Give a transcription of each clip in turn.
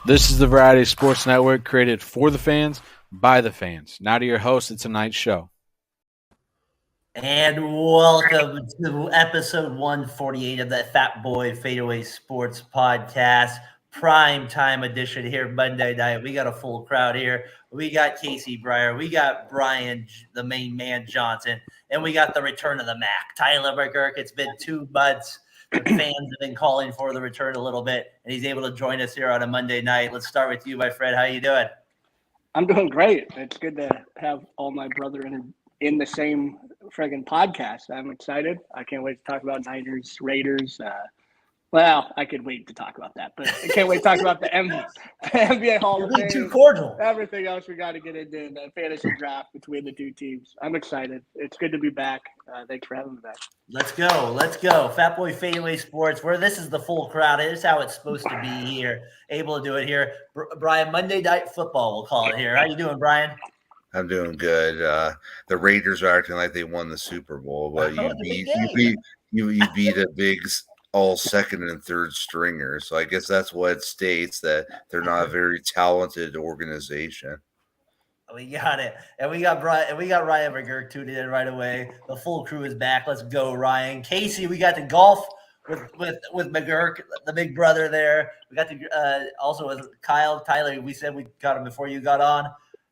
This is the Variety Sports Network, created for the fans, by the fans. Now to your host of tonight's show. And welcome to episode 148 of the Fatboy FadeAway Sports Podcast, prime time edition here Monday night. We got a full crowd here. We got Casey Breyer, we got Brian, the main man Johnson, and we got the return of the Mac, Tyler McGurk. It's been 2 months. The fans have been calling for the return a little bit, and he's able to join us here on a Monday night. Let's start with you, my friend. How you doing? I'm doing great. It's good to have all my brethren in the same friggin' podcast. I'm excited. I can't wait to talk about Niners, Raiders. Well, I could wait to talk about that, but I can't wait to talk about the NBA Hall of Fame. Too cordial. Everything else we got to get into the fantasy draft between the two teams. I'm excited. It's good to be back. Thanks for having me back. Let's go. Let's go. Fatboy FadeAway Sports, where this is the full crowd. It is how it's supposed to be here. Able to do it here. Brian, Monday Night Football, we'll call it here. How you doing, Brian? I'm doing good. The Raiders are acting like they won the Super Bowl, but you beat a big all second and third stringer. So I guess that's what states that they're not a very talented organization. We got it. And we got Brian, and we got Ryan McGurk tuning in right away. The full crew is back. Let's go, Ryan. Casey, we got to golf with McGurk, the big brother there. We got to also with Kyle, Tyler. We said we got him before you got on.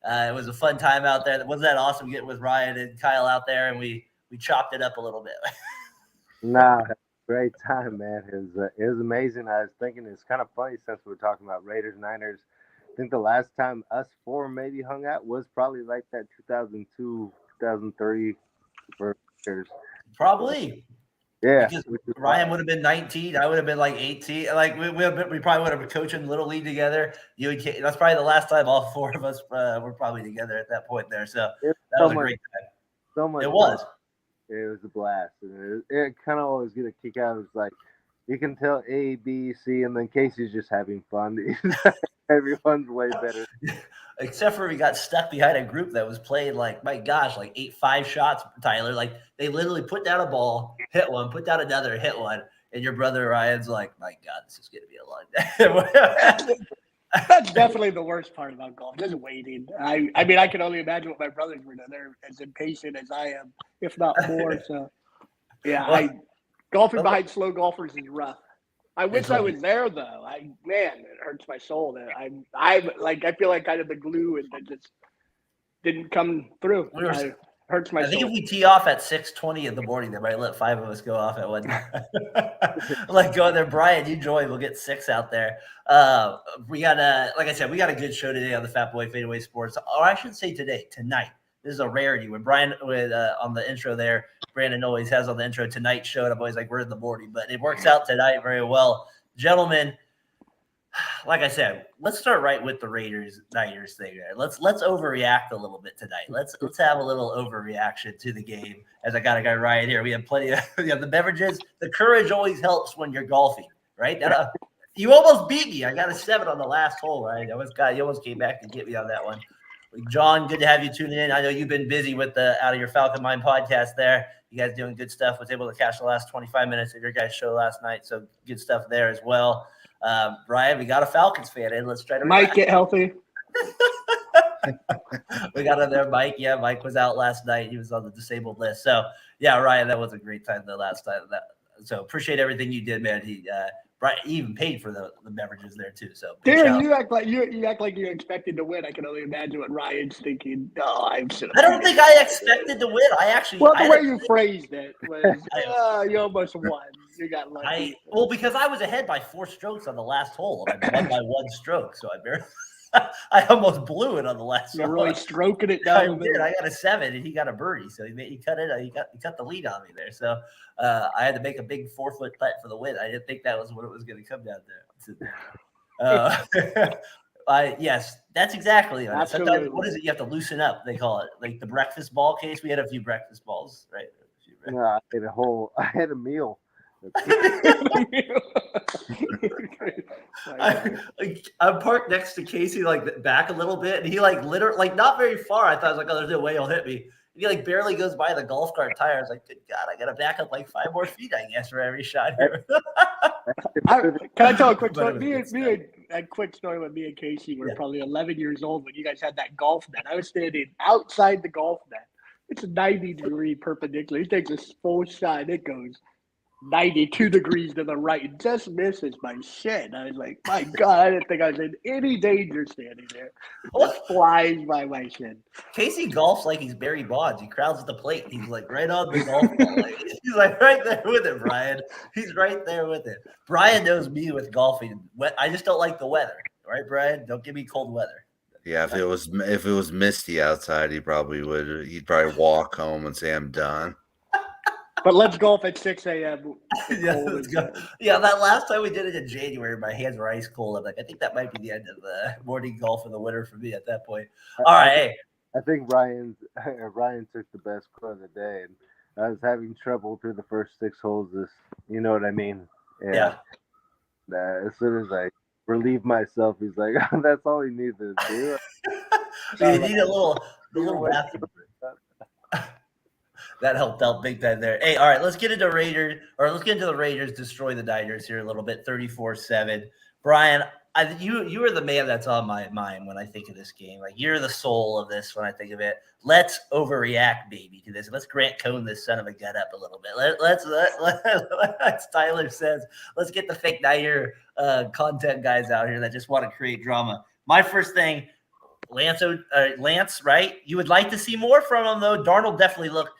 It was a fun time out there. Wasn't that awesome getting with Ryan and Kyle out there, and we chopped it up a little bit. Nah, great time, man. It was amazing. I was thinking it's kind of funny since we were talking about Raiders, Niners. I think the last time us four maybe hung out was probably like that 2002, 2003 for Raiders. Probably. Yeah. Because Ryan would have been 19. I would have been like 18. Like we probably would have been coaching Little League together. That's probably the last time all four of us were probably together at that point there. So that was a great time. So much. It was. It was a blast. And it kind of always get a kick out. It was like, you can tell A, B, C, and then Casey's just having fun. Everyone's way better. Except for we got stuck behind a group that was playing like, my gosh, like 8-5 shots, Tyler. Like they literally put down a ball, hit one, put down another, hit one. And your brother Ryan's like, my God, this is going to be a long day. That's definitely the worst part about golf, just waiting. I mean, I can only imagine what my brothers were doing. They're as impatient as I am, if not more. So, yeah, golfing behind slow golfers is rough. I wish I was there though. Man, it hurts my soul that I feel like I had the glue and it just didn't come through. It hurts my soul. I think if we tee off at 6:20 in the morning, they might let 5 of us go off at one time. Like go there, Brian. You join. We'll get 6 out there. We got like I said, we got a good show today on the Fatboy FadeAway Sports. Or I should say tonight. This is a rarity. When Brian on the intro there, Brandon always has on the intro tonight show, and I'm always like, we're in the morning, but it works out tonight very well. Gentlemen, like I said, let's start right with the Niners thing. Let's overreact a little bit tonight. Let's have a little overreaction to the game. As I got a guy Ryan here, we have plenty of the beverages. The courage always helps when you're golfing, right? You almost beat me. I got a 7 on the last hole, right? You almost came back to get me on that one. John, good to have you tuning in. I know you've been busy with the Out of Your Falcon Mind podcast there. You guys doing good stuff. Was able to catch the last 25 minutes of your guys' show last night, so good stuff there as well. Brian, we got a Falcons fan in. Let's try to Mike get healthy. We got on there, Mike. Yeah, Mike was out last night. He was on the disabled list. So, yeah, Ryan, that was a great time the last time. So appreciate everything you did, man. Brian even paid for the beverages there too. So, Darren, you act like you expected to win. I can only imagine what Ryan's thinking. I don't think I expected to win. The way you phrased it was, you almost won. You got lucky. Because I was ahead by 4 strokes on the last hole. I won by 1 stroke, so I almost blew it on the last. You're really stroking it down. I got a 7 and he got a birdie, so he cut it. He cut the lead on me there. So I had to make a big 4-foot putt for the win. I didn't think that was what it was going to come down to. Yes, that's exactly. Sometimes, what is it? You have to loosen up. They call it like the breakfast ball case. We had a few breakfast balls, right? No, I had a meal. I'm parked next to Casey, like back a little bit, and he literally not very far. I thought I was like, oh, there's no way he'll hit me. And he barely goes by the golf cart tire. I was like, good God, I got to back up 5 more feet, I guess, for every shot here. Can I tell a quick story? a quick story with me and Casey. We're probably 11 years old when you guys had that golf net. I was standing outside the golf net. It's a 90-degree perpendicular. He takes a full shot. It goes 92 degrees to the right. It just misses my shit. I was like, my God, I didn't think I was in any danger standing there. Just flies by my shin. Casey golfs like he's Barry Bonds. He crowds the plate. He's like right on the golf ball. Like, he's like right there with it, Brian. He's right there with it. Brian knows me with golfing. I just don't like the weather. Right, Brian? Don't give me cold weather. Yeah, if it was misty outside, he'd probably walk home and say, I'm done. But let's golf at 6 a.m. Yeah, let's go. Yeah, that last time we did it in January, my hands were ice cold. I'm like, I think that might be the end of the morning golf in the winter for me at that point. All right, hey. I think Ryan took the best quote of the day, and I was having trouble through the first 6 holes. You know what I mean? Yeah. As soon as I relieved myself, he's like, oh, "That's all he needs to do." So you need a little bathroom. That helped out big time there. Hey, all right, let's get into the Raiders destroy the Niners here a little bit, 34-7. Brian, you are the man that's on my mind when I think of this game. Like, you're the soul of this when I think of it. Let's overreact, baby, to this. Let's Grant Cohn this son of a gun up a little bit. Let's Tyler says, let's get the fake Niner content guys out here that just want to create drama. My first thing, Lance, right? You would like to see more from him, though. Darnold definitely looked.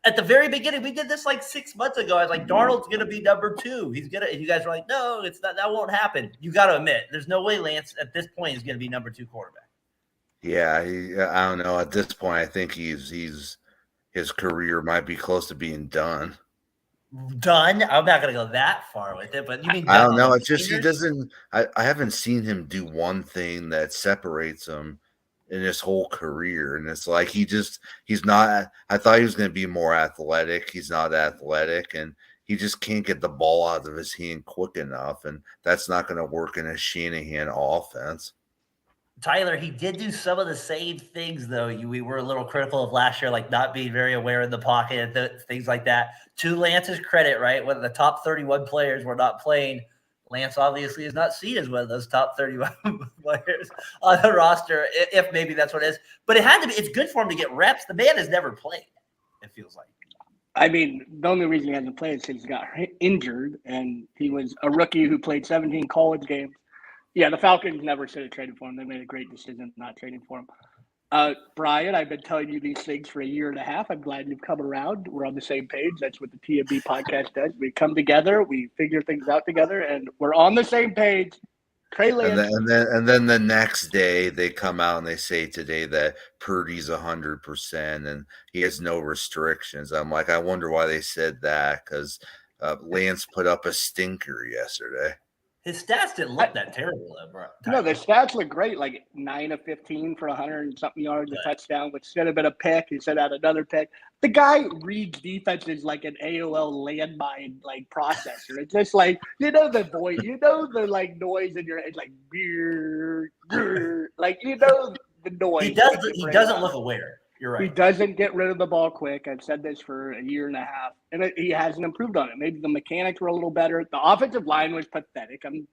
At the very beginning, we did this like 6 months ago. I was like, Darnold's going to be number 2. And you guys were like, no, it's not. That won't happen. You got to admit, there's no way Lance at this point is going to be number 2 quarterback. Yeah, I don't know. At this point, I think his career might be close to being done. Done? I'm not going to go that far with it, but you mean I don't know. It's just he doesn't. I haven't seen him do one thing that separates him in his whole career, and it's like he's not. I thought he was going to be more athletic. He's not athletic, and he just can't get the ball out of his hand quick enough, and that's not going to work in a Shanahan offense. Tyler, he did do some of the same things, though. We were a little critical of last year, like not being very aware in the pocket, things like that. To Lance's credit, right, when the top 31 players were not playing, Lance obviously is not seen as one of those top 31 players on the roster, if maybe that's what it is. But it had to be. It's good for him to get reps. The man has never played, it feels like. I mean, the only reason he hasn't played is because he got injured, and he was a rookie who played 17 college games. Yeah, the Falcons never should have traded for him. They made a great decision not trading for him. Brian, I've been telling you these things for a year and a half. I'm glad you've come around. We're on the same page. That's what the TMB podcast does. We come together, we figure things out together, and we're on the same page. Trey Lance. And then the next day they come out and they say today that Purdy's 100% and he has no restrictions. I'm like, I wonder why they said that, because Lance put up a stinker yesterday. His stats didn't look that terrible, though, bro. No, the stats look great. Like 9 of 15 for 100 and something yards, a touchdown, which should have been a pick. He set out another pick. The guy reads defenses like an AOL landmine like processor. It's just like, the voice, the like noise in your head, like beer, like the noise. He doesn't look aware. You're right. He doesn't get rid of the ball quick. I've said this for a year and a half, and he hasn't improved on it. Maybe the mechanics were a little better. The offensive line was pathetic. I'm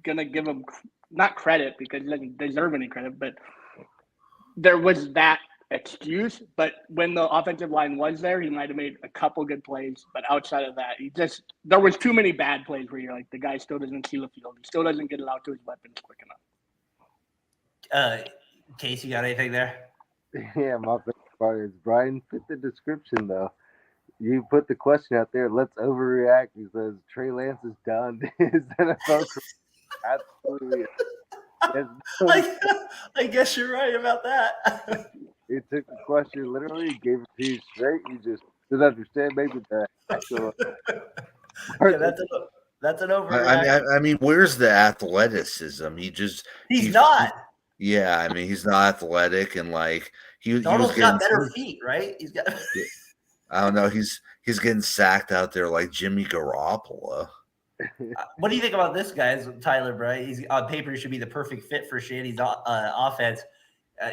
going to give him not credit because he doesn't deserve any credit, but there was that excuse. But when the offensive line was there, he might have made a couple good plays. But outside of that, there was too many bad plays where you're like, the guy still doesn't see the field. He still doesn't get it out to his weapons quick enough. Case, you got anything there? Yeah, my favorite part is Brian fit the description, though. You put the question out there, let's overreact. He says, Trey Lance is done. His NFL career. Absolutely. I guess you're right about that. He took the question literally, gave it to you straight. You just didn't understand maybe the actual. That's an overreaction. I mean, where's the athleticism? He's not. Yeah, I mean, he's not athletic, and like Darnold's got better feet, right? He's got. I don't know. He's getting sacked out there like Jimmy Garoppolo. What do you think about this guy, Tyler? Bray? He's on paper. He should be the perfect fit for Shanny's offense.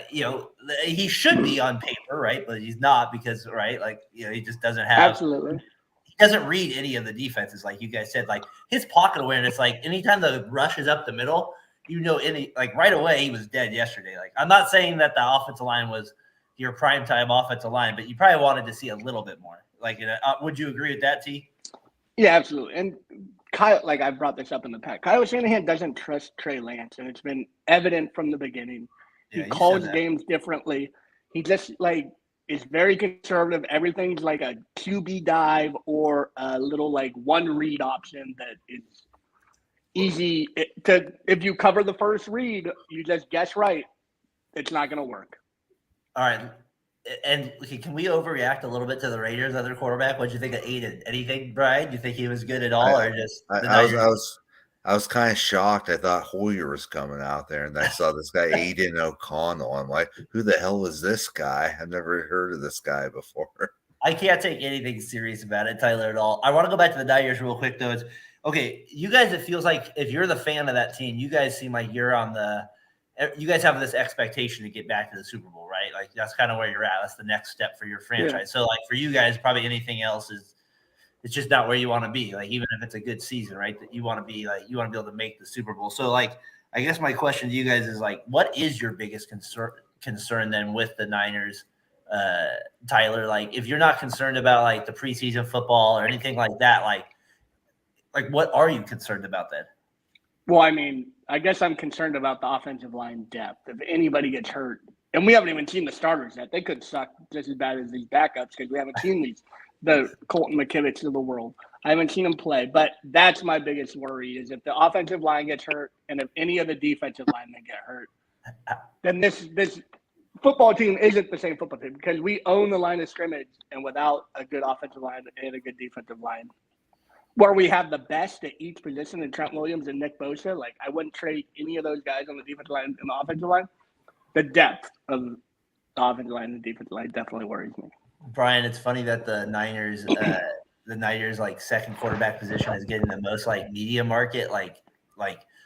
He should be on paper, right? But he's not because, right? Like, he just doesn't have. Absolutely. He doesn't read any of the defenses, like you guys said. Like his pocket awareness, like anytime the rush is up the middle, right away he was dead yesterday. Like, I'm not saying that the offensive line was your primetime offensive line, but you probably wanted to see a little bit more. Like, would you agree with that, T? Yeah, absolutely. And Kyle, like I brought this up in the past, Kyle Shanahan doesn't trust Trey Lance, and it's been evident from the beginning. Yeah, he calls games differently. He just is very conservative. Everything's like a QB dive or a little like one read option that is easy to. If you cover the first read, you just guess right. It's not going to work. All right. And can we overreact a little bit to the Raiders' other quarterback? What did you think of Aiden? Anything, Brian? Do you think he was good at all, or just I was kind of shocked. I thought Hoyer was coming out there, and I saw this guy Aiden O'Connell. I'm like, who the hell is this guy? I've never heard of this guy before. I can't take anything serious about it, Tyler, at all. I want to go back to the Niners real quick, though. Okay, you guys. It feels like if you're the fan of that team, you guys seem like you're on the. You guys have this expectation to get back to the Super Bowl, right? Like, that's kind of where you're at. That's the next step for your franchise. Yeah. So, like, for you guys, probably anything else it's just not where you want to be. Like, even if it's a good season, right? That you want to be be able to make the Super Bowl. So, like, I guess my question to you guys is, like, what is your biggest concern then with the Niners, Tyler? Like, if you're not concerned about like the preseason football or anything like that, like what are you concerned about then? Well, I mean, I guess I'm concerned about the offensive line depth. If anybody gets hurt, and we haven't even seen the starters yet, they could suck just as bad as these backups because we haven't seen the Colton McKivitz of the world. I haven't seen them play, but that's my biggest worry is if the offensive line gets hurt and if any of the defensive linemen get hurt, then this football team isn't the same football team because we own the line of scrimmage, and without a good offensive line and a good defensive line, where we have the best at each position in Trent Williams and Nick Bosa, like I wouldn't trade any of those guys on the defensive line and the offensive line. The depth of the offensive line and the defensive line definitely worries me. Brian, it's funny that the Niners like second quarterback position is getting the most like media market like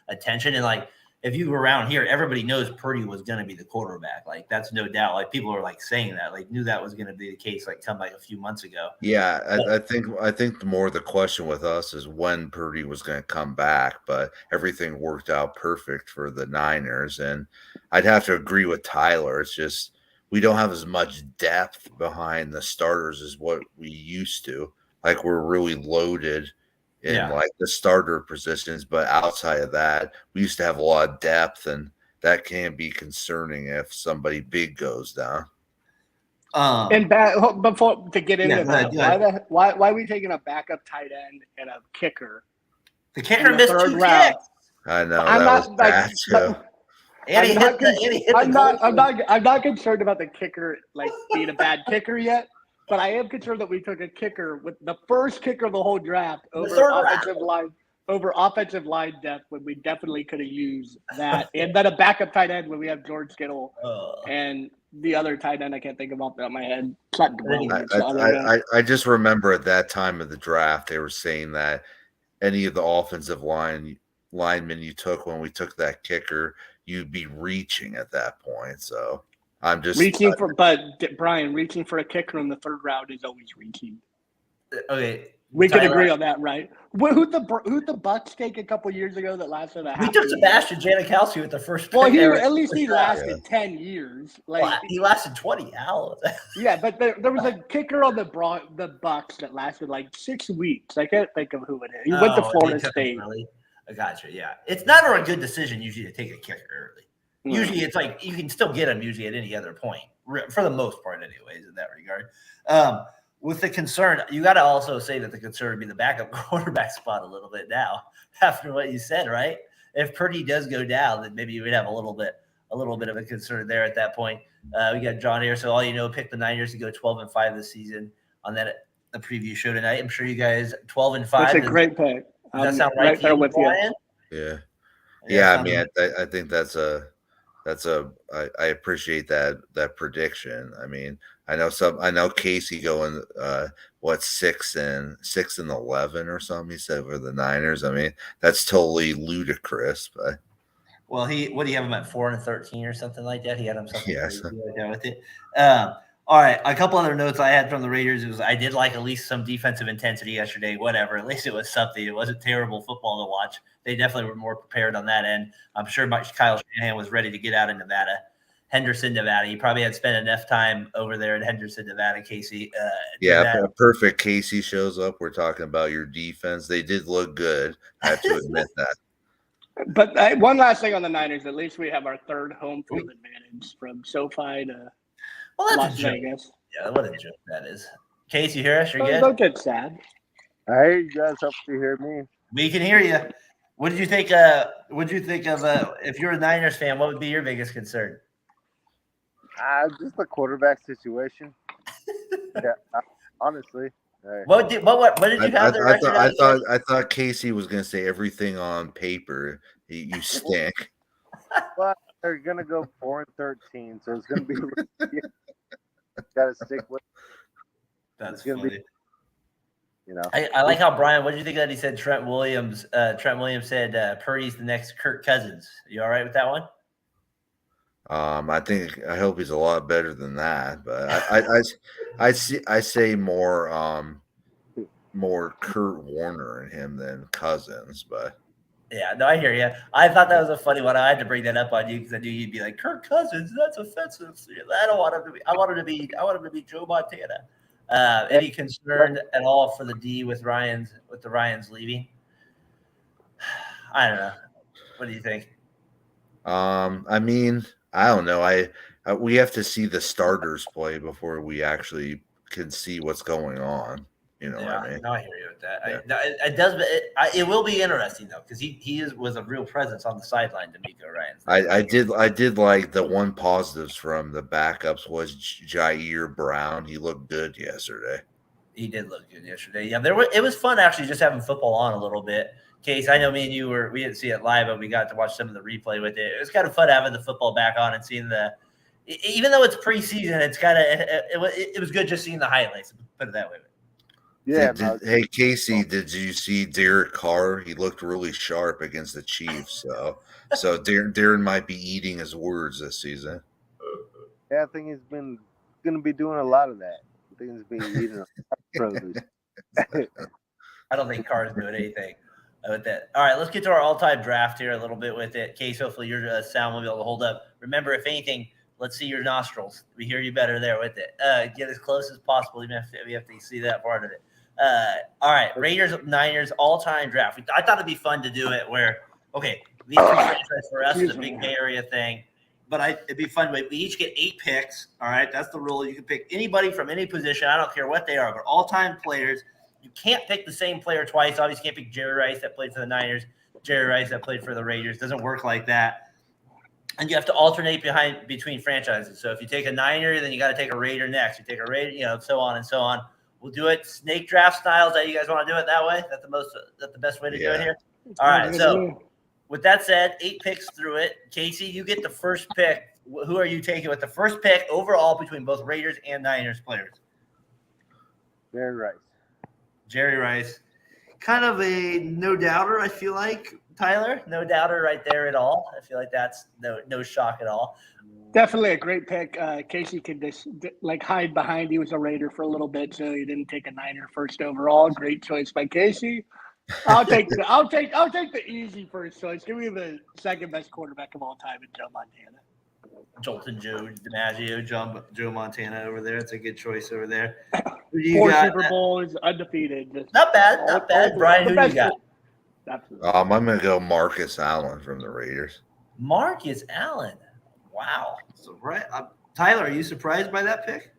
attention, and like if you were around here, everybody knows Purdy was going to be the quarterback. Like that's no doubt. Like people are like saying that, like knew that was going to be the case. Like come like a few months ago. Yeah, I think the more the question with us is when Purdy was going to come back, but everything worked out perfect for the Niners, and I'd have to agree with Tyler. It's just we don't have as much depth behind the starters as what we used to. Like we're really loaded in like the starter positions, but outside of that, we used to have a lot of depth, and that can be concerning if somebody big goes down. And before to get into that, why are we taking a backup tight end and a kicker? The kicker missed 2 kicks. I know. I'm not concerned about the kicker like being a bad kicker yet. But I am concerned that we took a kicker with the first kicker of the whole draft over offensive line depth when we definitely could have used that, and then a backup tight end when we have George Kittle and the other tight end I can't think of off the top of my head. I just remember at that time of the draft they were saying that any of the offensive linemen you took when we took that kicker, you'd be reaching at that point. So. I'm just but Brian, reaching for a kicker in the third round is always reaching. Okay, we can agree on that, right? Who'd the Bucks take a couple years ago that lasted a half? We took Sebastian Janikowski with the first. Well, at least he lasted 10 years. Like he lasted 20. How? Yeah, but there was a kicker on the Bucks that lasted like 6 weeks. I can't think of who it is. He went to Florida State. Really? I gotcha. Yeah, it's never a good decision usually to take a kicker early. Usually it's like you can still get them usually at any other point, for the most part anyways, in that regard. With the concern, you got to also say that the concern would be the backup quarterback spot a little bit now after what you said, right? If Purdy does go down, then maybe you would have a little bit of a concern there at that point. We got John here, so all you know, pick the Niners to go 12-5 this season on the preview show tonight. I'm sure you guys 12-5. That's a great pick. Does that sound right there with Brian? Yeah. Yeah, I mean, I think I appreciate that prediction. I mean, I know Casey going 6 and 11 or something. He said for the Niners. I mean, that's totally ludicrous. But well, what do you have him at 4-13 or something like that? He had him something like that with it. All right, a couple other notes I had from the Raiders was I did like at least some defensive intensity yesterday. Whatever, at least it was something. It wasn't terrible football to watch. They definitely were more prepared on that end. I'm sure Kyle Shanahan was ready to get out of Nevada, Henderson, Nevada. He probably had spent enough time over there in Henderson, Nevada. Casey, yeah, perfect. Casey shows up. We're talking about your defense. They did look good. I have to admit that. But one last thing on the Niners. At least we have our third home field advantage from SoFi to Las Vegas. Yeah, what a joke that is. Case, you hear us? You're good? Don't get sad. I hear you guys. Hope you hear me. We can hear you. What did you think? What did you think of? If you're a Niners fan, what would be your biggest concern? Just the quarterback situation. Yeah, honestly. What did you have? I thought Casey was going to say everything on paper. You stink. Well, they're going to go 4-13, so it's going to be. Got to stick with. That's funny. You know, I like how Brian. What did you think that he said? Trent Williams said Purdy's the next Kirk Cousins. You all right with that one? I hope he's a lot better than that, but I say more Kurt Warner in him than Cousins, but yeah, no, I hear you. I thought that was a funny one. I had to bring that up on you because I knew you'd be like Kirk Cousins. That's offensive. I don't want him to be. I want him to be Joe Montana. Any concern at all for the D with the Ryans leaving? I don't know. What do you think? I mean, I don't know. We have to see the starters play before we actually can see what's going on. You know what I mean? No, I hear you with that. Yeah. It will be interesting though because he was a real presence on the sideline. D'Amico Ryans. I did like the one positives from the backups was Jair Brown. He looked good yesterday. He did look good yesterday. Yeah, it was fun actually just having football on a little bit. Case, I know me and you we didn't see it live, but we got to watch some of the replay with it. It was kind of fun having the football back on and seeing even though it's preseason, it's kind of it was good just seeing the highlights. Put it that way. Yeah. Hey Casey, did you see Derek Carr? He looked really sharp against the Chiefs. So Darren might be eating his words this season. Yeah, I think he's going to be doing a lot of that. I think he's been eating a lot of produce. I don't think Carr's doing anything with that. All right, let's get to our all-time draft here a little bit with it. Case, hopefully your sound will be able to hold up. Remember, if anything, let's see your nostrils. We hear you better there with it. Get as close as possible. We have to see that part of it. All right, Raiders, Niners, all-time draft. I thought it'd be fun to do it where, okay, these two franchises for us is a big Bay Area thing, but it'd be fun. We each get 8 picks, all right? That's the rule. You can pick anybody from any position. I don't care what they are, but all-time players. You can't pick the same player twice. Obviously, you can't pick Jerry Rice that played for the Niners, Jerry Rice that played for the Raiders. Doesn't work like that. And you have to alternate between franchises. So if you take a Niner, then you got to take a Raider next. You take a Raider, so on and so on. We'll do it snake draft style. Is that you guys want to do it that way? That's the best way to do it here? All right. So with that said, 8 picks through it. Casey, you get the first pick. Who are you taking with the first pick overall between both Raiders and Niners players? Jerry Rice. Kind of a no-doubter, I feel like, Tyler. No doubter right there at all. I feel like that's no shock at all. Definitely a great pick. Casey could just hide behind. He was a Raider for a little bit, so he didn't take a Niner first overall. Great choice by Casey. I'll take the easy first choice. Give me the second best quarterback of all time in Joe Montana. Jolton Joe DiMaggio, Joe Montana over there. It's a good choice over there. 4 Super Bowls, undefeated. Not bad. Brian, who do you got? Absolutely. I'm going to go Marcus Allen from the Raiders. Marcus Allen. Wow. So, right. Tyler, are you surprised by that pick?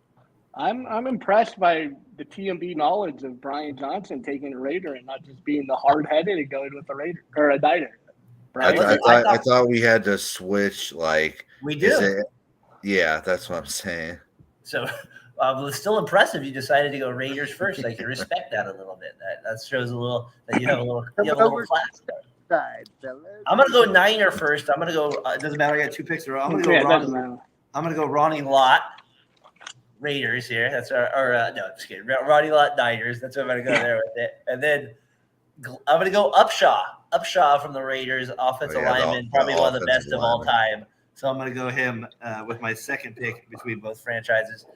I'm impressed by the TMB knowledge of Brian Johnson taking a Raider and not just being the hard-headed and going with a Raider or a Niner. I thought we had to switch. We do. Yeah, that's what I'm saying. So it's still impressive. You decided to go Raiders first. I can respect that a little bit. That shows a little that you have a little class. I'm gonna go Niner first. I'm gonna go. It doesn't matter. I got 2 picks. I'm gonna go. I'm gonna go Ronnie Lott. Raiders here. That's no, just kidding. Ronnie Lott Niners. That's what I'm gonna go there with it. And then I'm gonna go Upshaw from the Raiders, offensive lineman, probably one of the best of all time. So I'm gonna go him with my second pick between both franchises.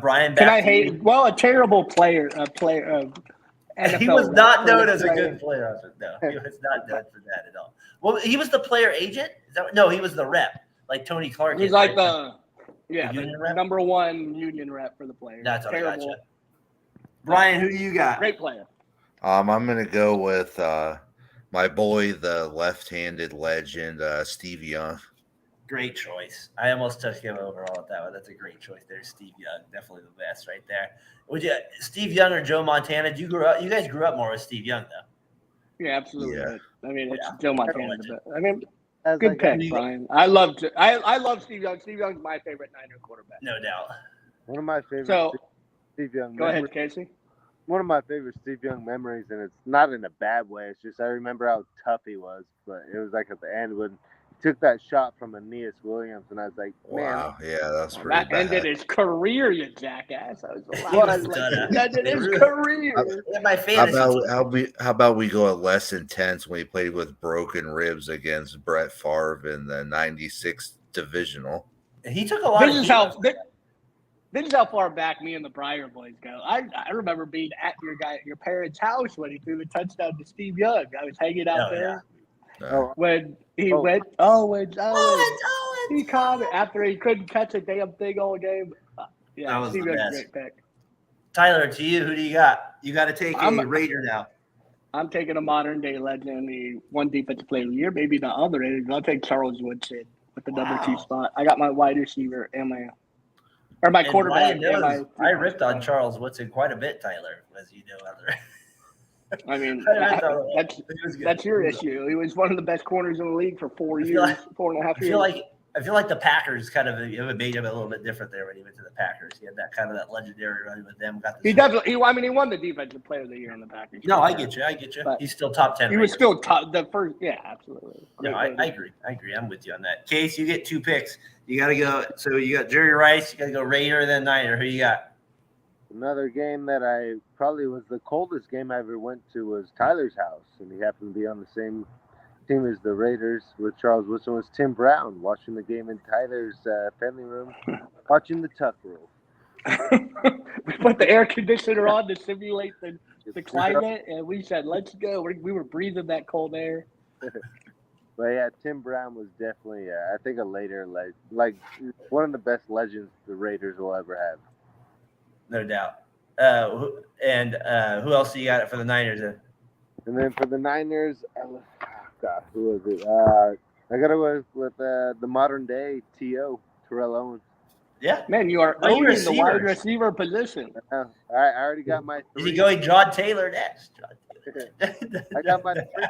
Brian, Can back I to you. hate? Well, a terrible player. NFL He was not known as a player. good player. No, he was not known for that at all. Well, he was the player agent. No, he was the rep, like Tony Clark. He's is, like right? the union rep? number one union rep for the player. That's what I terrible. gotcha. Brian, who do you got? Great player. I'm gonna go with my boy, the left-handed legend, Steve Young. Great choice. I almost took him overall at that one. That's a great choice there, Steve Young. Definitely the best right there. Would you, Steve Young or Joe Montana? You guys grew up more with Steve Young, though. Yeah, absolutely. Yeah. But, I mean, it's Joe Montana. But, I mean, As good I got- pick, Brian. I love Steve Young. Steve Young's my favorite Niner quarterback. No doubt. One of my favorite So, Steve Young go memories. ahead, Casey. One of my favorite Steve Young memories, and it's not in a bad way. It's just I remember how tough he was, but it was like at the end when he took that shot from Aeneas Williams, and I was like, man, Wow, yeah, that's pretty That bad. ended his career, you jackass. I was He was like, done. that ended his Really- career. My fantasy team. How about we go less intense when he played with broken ribs against Brett Favre in the '96 divisional? He took a lot This of is how this is how far back me and the Breyer boys go. I remember being at your parents' house when he threw the touchdown to Steve Young. I was hanging out there when he went Owens. He caught it after he couldn't catch a damn thing all game. That Yeah, was Steve the Young's a best. great pick. Tyler, to you, who do you got? You got to take a Raider now. I'm taking a modern day legend, the one defensive player of the year, maybe the other. I'll take Charles Woodson with the number 2 spot. I got my wide receiver and my And quarterback. Ryan And knows, I ripped on Charles Woodson quite a bit, Tyler, as you know. I mean, I ripped on him. He was good. that's your issue. He was one of the best corners in the league for 4 I feel years, like- 4.5 years. I feel like the Packers kind of made him a little bit different there when he went to the Packers. He had that kind of that legendary run with them. He definitely. He won the defensive player of the year in the Packers. No, I get you. But He's still top 10. He was still top. The first. Yeah, absolutely. No, Great I player. agree. I'm with you on that. Case, you get 2 picks. You got to go. So you got Jerry Rice. You got to go Raider, then Niner. Who you got? another game that I probably was the coldest game I ever went to was Tyler's house, and he happened to be on the same team as the Raiders with Charles Woodson. Was Tim Brown watching the game in Tyler's family room, watching the Tuck Rule. We put the air conditioner on to simulate the climate, and we said, "Let's go." We were breathing that cold air. But yeah, Tim Brown was definitely, I think, a later like one of the best legends the Raiders will ever have. No doubt. Who else do you got for the Niners? And then for the Niners, God, who was it? I got to go with the modern day T.O. Terrell Owens. Yeah. Man, you are Wide owning the wide receivers. receiver position. I already got my Is three. he going John Taylor next? I got my three.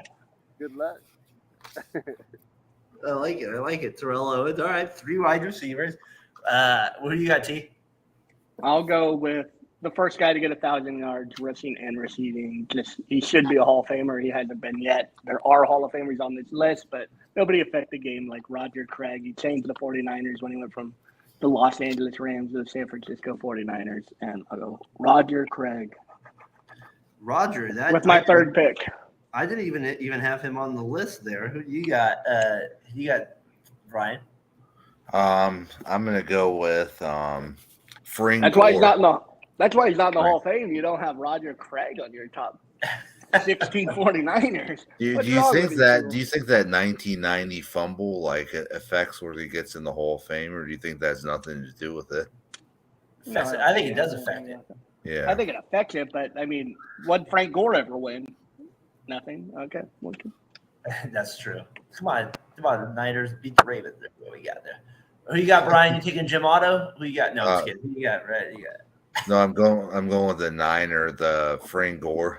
Good luck. I like it. Terrell Owens. All right, 3 wide receivers. What do you got, T? I'll go with the first guy to get 1,000 yards rushing and receiving. He should be a Hall of Famer. He hasn't been yet. There are Hall of Famers on this list, but nobody affected the game like Roger Craig. He changed the 49ers when he went from the Los Angeles Rams to the San Francisco 49ers. And I'll go Roger Craig Roger. with my third pick. I didn't even have him on the list there. Who you got? You got Brian. I'm gonna go with Frank. That's why he's Gore. not in the. That's why he's not in the Hall of Fame. You don't have Roger Craig on your top 16 49ers. Do you think that 1990 fumble like affects where he gets in the Hall of Fame, or do you think that has nothing to do with it? I think it does affect it. Yeah, I think it affects it, but I mean, what Frank Gore ever win? Nothing. Okay. That's true. Come on, Niners beat the Ravens. What we got there? Who you got, Brian? You taking Jim Otto? Who you got? No, just kidding. Who you got? Right? You got. No, I'm going with the Niner, the Frank Gore.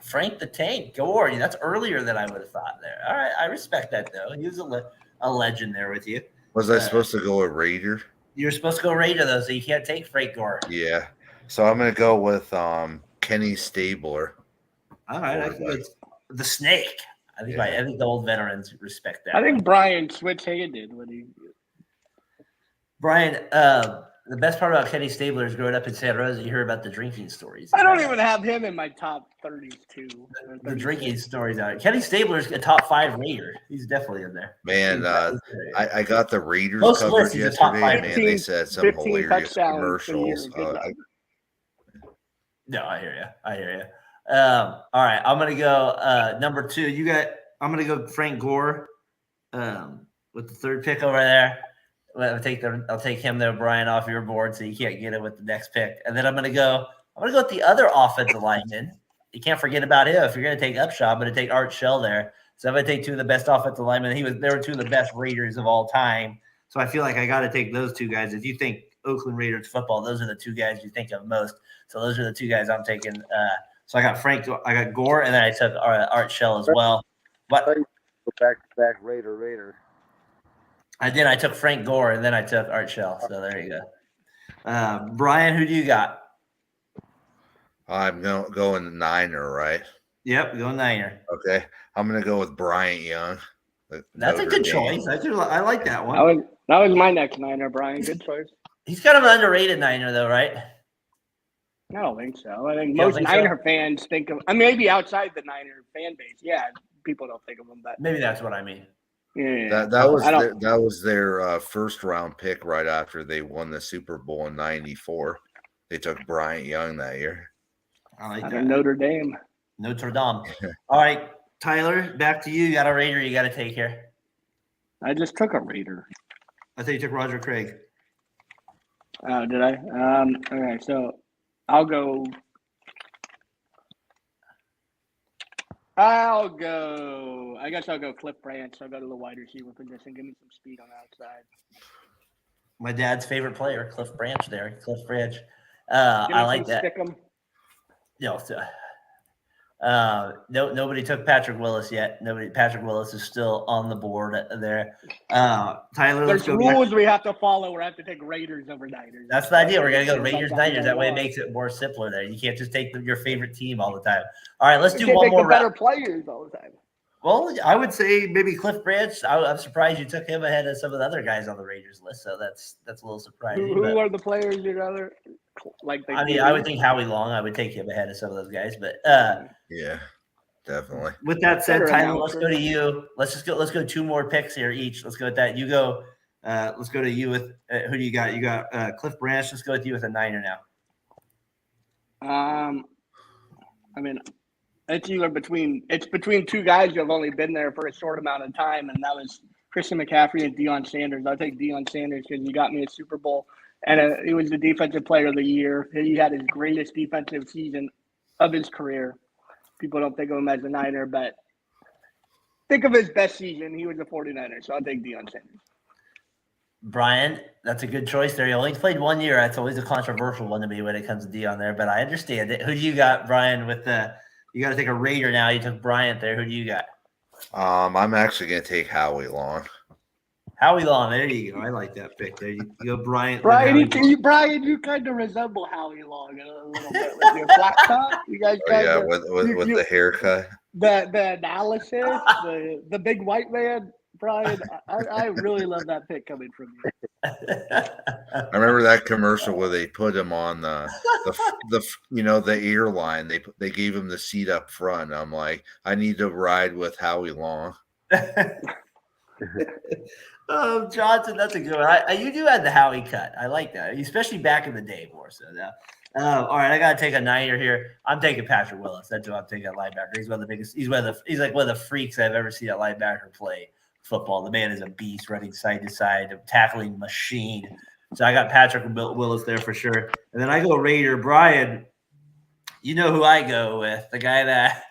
Frank the Tank Gore. That's earlier than I would have thought there. All right, I respect that though. He was a legend there with you. Was I supposed to go with Raider? You're supposed to go Raider though, so you can't take Frank Gore. Yeah. So I'm gonna go with Kenny Stabler. All right, I think it's the Snake. I think the old veterans respect that. I think Brian switch-handed when he. Brian, The best part about Kenny Stabler is growing up in Santa Rosa, you hear about the drinking stories. I don't even have him in my top 32. The drinking stories out. Kenny Stabler's a top 5 Raider. He's definitely in there. Man, I got the Raiders Most coverage lists, he's a top yesterday. 5. Man, they said some 15 hilarious touchdowns a year. commercials. No, I hear you. All right, I'm gonna go number 2. I'm gonna go Frank Gore with the 3rd pick over there. I'll take him there, Brian, off your board, so you can't get it with the next pick. And then I'm gonna go with the other offensive lineman. You can't forget about him. If you're gonna take Upshaw, I'm gonna take Art Shell there. So I'm gonna take 2 of the best offensive linemen. They were 2 of the best Raiders of all time. So I feel like I got to take those 2 guys. If you think Oakland Raiders football, those are the 2 guys you think of most. So those are the 2 guys I'm taking. So I got Gore, and then I took Art Shell as well. But back Raider. I did. I took Frank Gore, and then I took Art Shell. So there you go. Brian, who do you got? I'm going Niner, right? Yep, go Niner. Okay, I'm gonna go with Bryant Young. That's a good choice. I like that one. That was my next Niner, Brian. Good choice. He's kind of an underrated Niner, though, right? I don't think so. I think most Niner fans think of. I mean, maybe outside the Niner fan base, yeah, people don't think of him. But maybe that's what I mean. Yeah, that was their first round pick right after they won the Super Bowl in '94. They took Bryant Young that year. I like out that. of Notre Dame. All right, Tyler, back to you. You got a Raider you got to take here. I just took a Raider. I think you took Roger Craig. Oh, did I? All right, so I'll go. I guess I'll go Cliff Branch. I'll go to the wide receiver position. Give me some speed on the outside. My dad's favorite player, Cliff Branch. Cliff Branch. I like that. Stick 'em. Nobody took Patrick Willis yet. Patrick Willis is still on the board there. Tyler, there's rules we have to follow. We have to take Raiders over Niners. That's the idea. We're gonna go Raiders Niners. That way, it makes it more simpler. There, you can't just take your favorite team all the time. All right, let's do one more round. Better players all the time. Well, I would say maybe Cliff Branch. I'm surprised you took him ahead of some of the other guys on the Raiders list. So that's a little surprising. Who are the players you'd rather like? I would think Howie Long. I would take him ahead of some of those guys. But yeah, definitely. With that said, Tyler, let's go to you. Let's go 2 more picks here each. Let's go with that. You go. Let's go to you with who do you got? You got Cliff Branch. Let's go with you with a Niner now. I mean, it's between 2 guys who have only been there for a short amount of time, and that was Christian McCaffrey and Deion Sanders. I'll take Deion Sanders because he got me a Super Bowl, and he was the defensive player of the year. He had his greatest defensive season of his career. People don't think of him as a Niner, but think of his best season. He was a 49er, so I'll take Deion Sanders. Brian, that's a good choice there. He only played 1 year. That's always a controversial one to me when it comes to Deion there, but I understand it. Who do you got, Brian, with the – you got to take a Raider now. You took Bryant there. Who do you got? I'm actually going to take Howie Long. Howie Long. There you go. I like that pick. There you go, Bryant. Brian, you kind of resemble Howie Long a little bit with your flat top. You guys, with the haircut. The analysis, the big white man. Brian, I really love that pick coming from you. I remember that commercial where they put him on the airline. They gave him the seat up front. I'm like, I need to ride with Howie Long. Johnson, that's a good one. You do have the Howie cut. I like that, especially back in the day more so. All right, I gotta take a Niner here. I'm taking Patrick Willis. That's who I'm taking at linebacker. He's one of the biggest. He's like one of the freaks I've ever seen at linebacker play football. The man is a beast, running side to side, a tackling machine. So I got Patrick Willis there for sure. And then I go Raider. Brian, you know who I go with? The guy that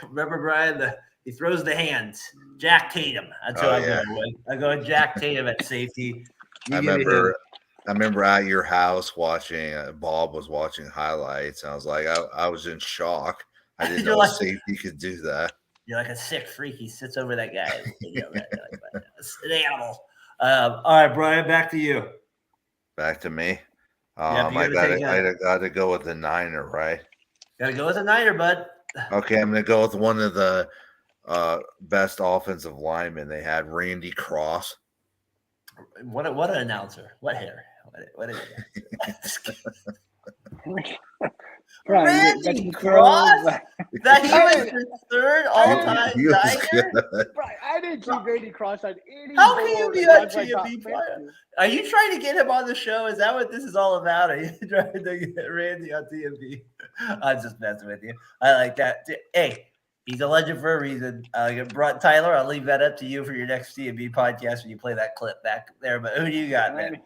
remember Brian? He throws the hands. Jack Tatum. That's who I'm going with. I go with Jack Tatum at safety. I remember at your house watching. Bob was watching highlights, and I was like, I was in shock. I didn't know safety could do that. You're like a sick freak. He sits over that guy. An animal. All right, Brian, back to you. Back to me. I got to go with the Niner, right? Got to go with the Niner, bud. Okay, I'm going to go with one of the best offensive linemen they had, Randy Cross. What an announcer. What hair. What is Brian, Randy Cross? That he was your third all-time He was Niner? good. Brian, I didn't see Randy Cross on any How can you board be and on that's my top GMB 50. player? Are you trying to get him on the show? Is that what this is all about? Are you trying to get Randy on TMB? I'm just messing with you. I like that. Hey, he's a legend for a reason. Tyler, I'll leave that up to you for your next TMB podcast when you play that clip back there. But who do you got, man?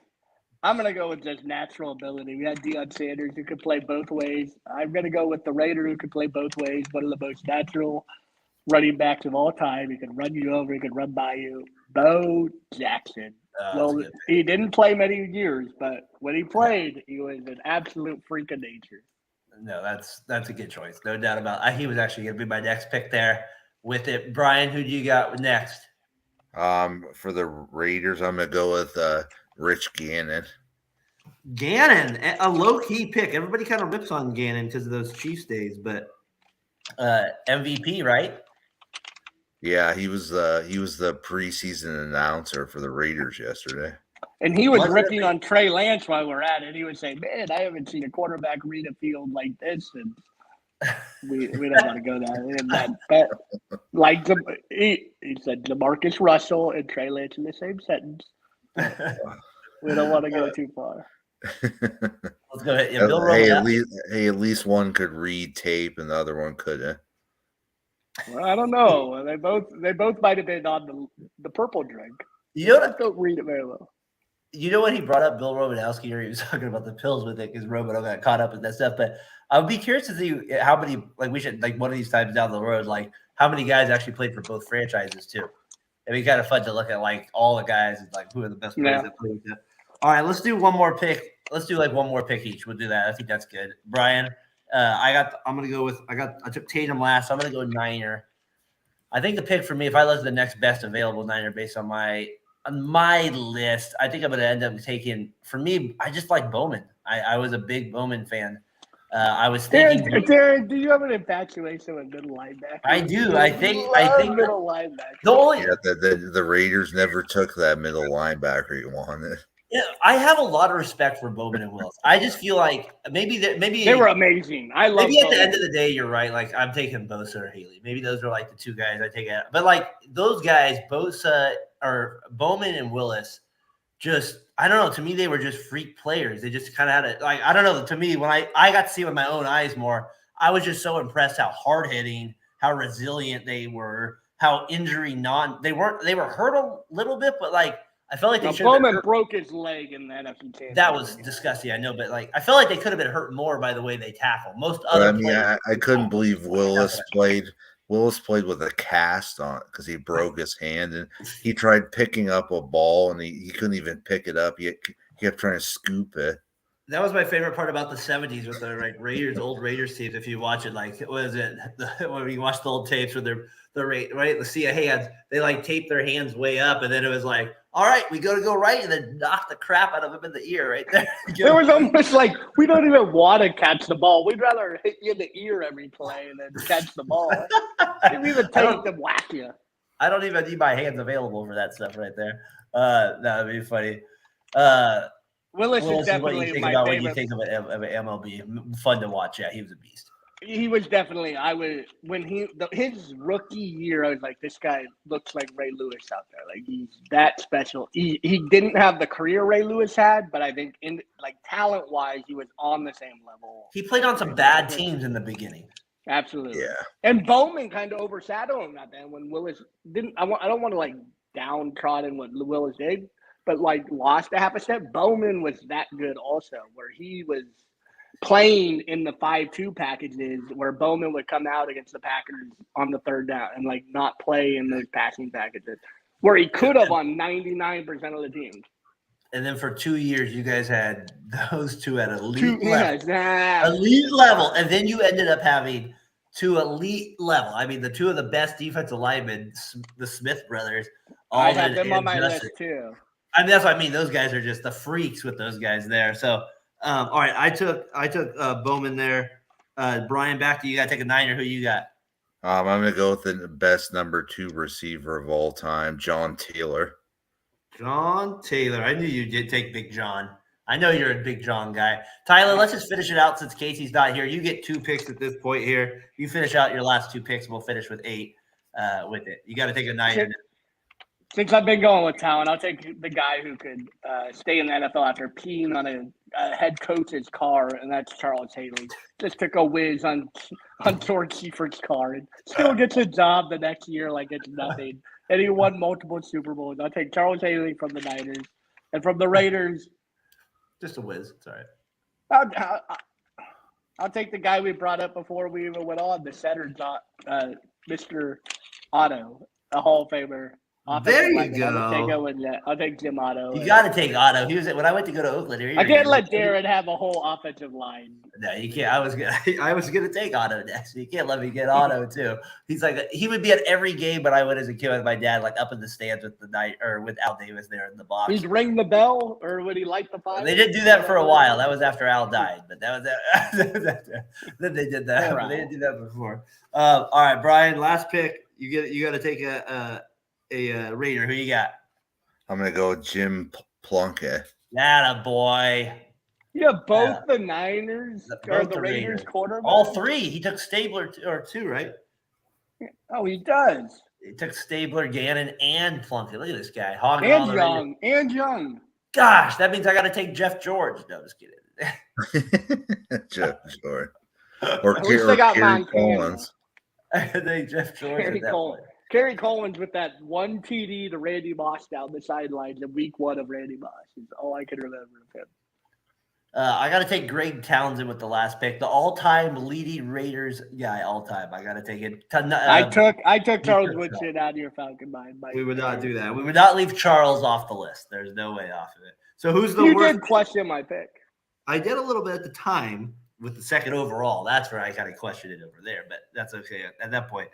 I'm going to go with just natural ability. We had Deion Sanders who could play both ways. I'm going to go with the Raider who could play both ways. One of the most natural running backs of all time. He could run you over. He could run by you. Bo Jackson. Well, he didn't play many years, but when he played, he was an absolute freak of nature. No, that's a good choice. No doubt about it. He was actually going to be my next pick there with it. Brian, who do you got next? For the Raiders, I'm going to go with Rich Gannon. Gannon, a low-key pick. Everybody kind of rips on Gannon because of those Chiefs days, but MVP, right? Yeah, he was the preseason announcer for the Raiders yesterday. And he was ripping on Trey Lance while we're at it. He would say, man, I haven't seen a quarterback read a field like this. And we don't want to go that. But like he said, DeMarcus Russell and Trey Lance in the same sentence. We don't want to go too far. Let's go ahead. Yeah, at least one could read tape and the other one couldn't. Well, I don't know. They both might have been on the purple drink. You know what? Don't read it very well. You know when he brought up Bill Romanowski, or he was talking about the pills with it because Romano got caught up in that stuff. But I would be curious to see how many, we should, one of these times down the road, how many guys actually played for both franchises too. It'd be kind of fun to look at all the guys and who are the best players that played with them. All right, let's do one more pick. Let's do one more pick each. We'll do that. I think that's good. Brian, I took Tatum last. So I'm gonna go Niner. I think the pick for me, if I look at the next best available Niner based on my list, I think I'm gonna end up taking. For me, I just like Bowman. I was a big Bowman fan. I was thinking. Darren, do you have an infatuation with middle linebacker? I do. I think middle linebacker. The Raiders never took that middle linebacker you wanted. Yeah, I have a lot of respect for Bowman and Willis. I just feel like maybe they were amazing. I love. Maybe at the end of the day, you're right. I'm taking Bosa or Haley. Maybe those are the two guys I take out. But those guys, Bosa or Bowman and Willis, just I don't know. To me, they were just freak players. They just kind of had it. I don't know. To me, when I got to see with my own eyes more, I was just so impressed how hard hitting, how resilient they were, how injury they weren't. They were hurt a little bit, but I felt like they should. Bowman broke his leg in that NFC Championship. That was disgusting, I know, but I felt like they could have been hurt more by the way they tackle. Most other players. I couldn't believe Willis played. Willis played with a cast on it because he broke his hand and he tried picking up a ball and he couldn't even pick it up. He kept trying to scoop it. That was my favorite part about the 70s with the Raiders, old Raiders tapes. If you watch it, when you watch the old tapes with the see a hands, they tape their hands way up, and then it was all right, we go right, and then knock the crap out of him in the ear right there. It was almost we don't even want to catch the ball. We'd rather hit you in the ear every play and then catch the ball. Give you the tape and whack you. I don't even need my hands available for that stuff right there. That would be funny. Willis is definitely my favorite. What you think of MLB? Fun to watch. Yeah, he was a beast. He was definitely. His rookie year, I was like, this guy looks like Ray Lewis out there. He's that special. He didn't have the career Ray Lewis had, but I think talent wise, he was on the same level. He played on some bad teams in the beginning. Absolutely. Yeah. And Bowman kind of overshadowed him that then when Willis didn't. I don't want to downtrodden what Willis did, but lost a half a step. Bowman was that good also, where he was playing in the 5-2 packages where Bowman would come out against the Packers on the third down and not play in those passing packages where he could have on 99% of the teams. And then for 2 years, you guys had those two at elite level. And then you ended up having two elite level. I mean, the two of the best defensive linemen, the Smith brothers. I had them on my list too. I mean, that's what I mean. Those guys are just the freaks with those guys there. So, all right, I took Bowman there. Brian, back to you. Got to take a Niner. Who you got? I'm going to go with the best number 2 receiver of all time, John Taylor. John Taylor. I knew you did take Big John. I know you're a big John guy. Tyler, let's just finish it out since Casey's not here. You get 2 picks at this point here. You finish out your last 2 picks. We'll finish with 8 with it. You got to take a Niner. Since I've been going with talent, I'll take the guy who could stay in the NFL after peeing on a head coach's car, and that's Charles Haley. Just took a whiz on George Seifert car and still gets a job the next year like it's nothing. And he won multiple Super Bowls. I'll take Charles Haley from the Niners. And from the Raiders, just a whiz. It's all right. I'll take the guy we brought up before we even went on, the center, Mr. Otto, a Hall of Famer. There you go. I'll take Jim Otto. You got to take Otto. He was when I went to go to Oakland. I can't let Darren have a whole offensive line. No, you can't. I was gonna take Otto next. You can't let me get Otto too. He's like he would be at every game, but I went as a kid with my dad, like up in the stands with with Al Davis there in the box. He'd ring the bell, or would he light the fire? They didn't do that for a while. That was after Al died, but that was after. Then they did that. But they didn't do that before. All right, Brian. Last pick. You got to take a Raider. Who you got? I'm gonna go with Jim Plunkett. That a boy. Yeah, both the Niners or the Raiders quarterback. All 3. He took Stabler or 2, right? Oh, he does. He took Stabler, Gannon, and Plunkett. Look at this guy. And Young. Gosh, that means I got to take Jeff George. No, just kidding. Jeff George. Or Kerry Collins. I think Jeff George. Kerry Collins with that 1 TD to Randy Moss down the sidelines in week 1 of Randy Moss is all I can remember of him. I got to take Greg Townsend with the last pick, the all-time leading Raiders guy, all-time. I got to take it. I took Charles Woodson out of your Falcon mind. We would not do that. We would not leave Charles off the list. There's no way off of it. So who's the worst? You did question my pick. I did a little bit at the time with the 2nd overall. That's where I kind of questioned it over there, but that's okay at that point.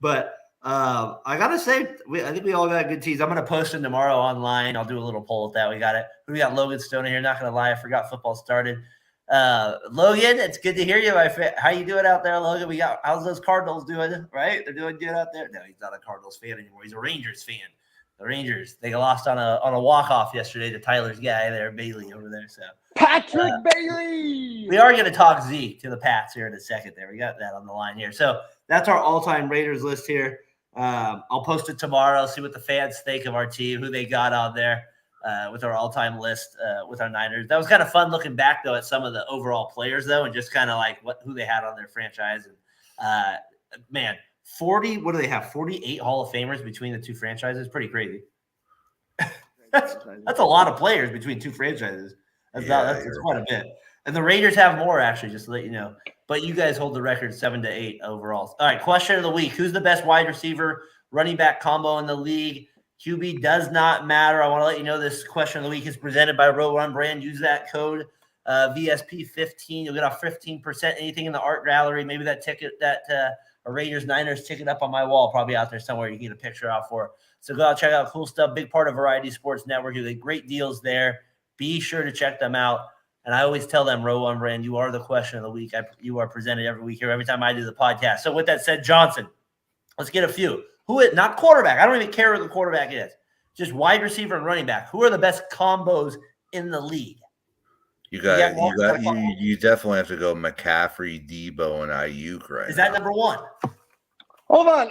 But I gotta say, I think we all got good teams. I'm gonna post them tomorrow online. I'll do a little poll with that. We got Logan Stone in here. Not gonna lie, I forgot football started. Logan, it's good to hear you, my friend. How you doing out there, Logan? How's those Cardinals doing? Right, they're doing good out there. No, he's not a Cardinals fan anymore. He's a Rangers fan. The Rangers, they lost on a walk-off yesterday to Tyler's guy there, Bailey over there. So Patrick Bailey. We are going to talk Zeke to the Pats here in a second. There, we got that on the line here. So that's our all-time Raiders list here. I'll post it tomorrow. See what the fans think of our team, who they got on there with our all-time list with our Niners. That was kind of fun looking back though at some of the overall players though, and just kind of like who they had on their franchise. And man. 40, what do they have? 48 Hall of Famers between the 2 franchises. Pretty crazy. that's a lot of players between 2 franchises. That's quite a bit. And the Raiders have more, actually, just to let you know. But you guys hold the record 7 to 8 overall. All right, question of the week. Who's the best wide receiver, running back combo in the league? QB does not matter. I want to let you know this question of the week is presented by Row Run Brand. Use that code VSP15. You'll get off 15%. Anything in the art gallery, maybe that ticket that a Raiders Niners ticket up on my wall, probably out there somewhere you can get a picture out for. So go out, check out cool stuff. Big part of Variety Sports Network. You get great deals there. Be sure to check them out. And I always tell them, Row One Brand, you are the question of the week. You are presented every week here, every time I do the podcast. So with that said, Johnson, let's get a few. Not quarterback. I don't even care who the quarterback is. Just wide receiver and running back. Who are the best combos in the league? You definitely have to go McCaffrey, Debo, and Ayuk right Is that number 1? Hold on.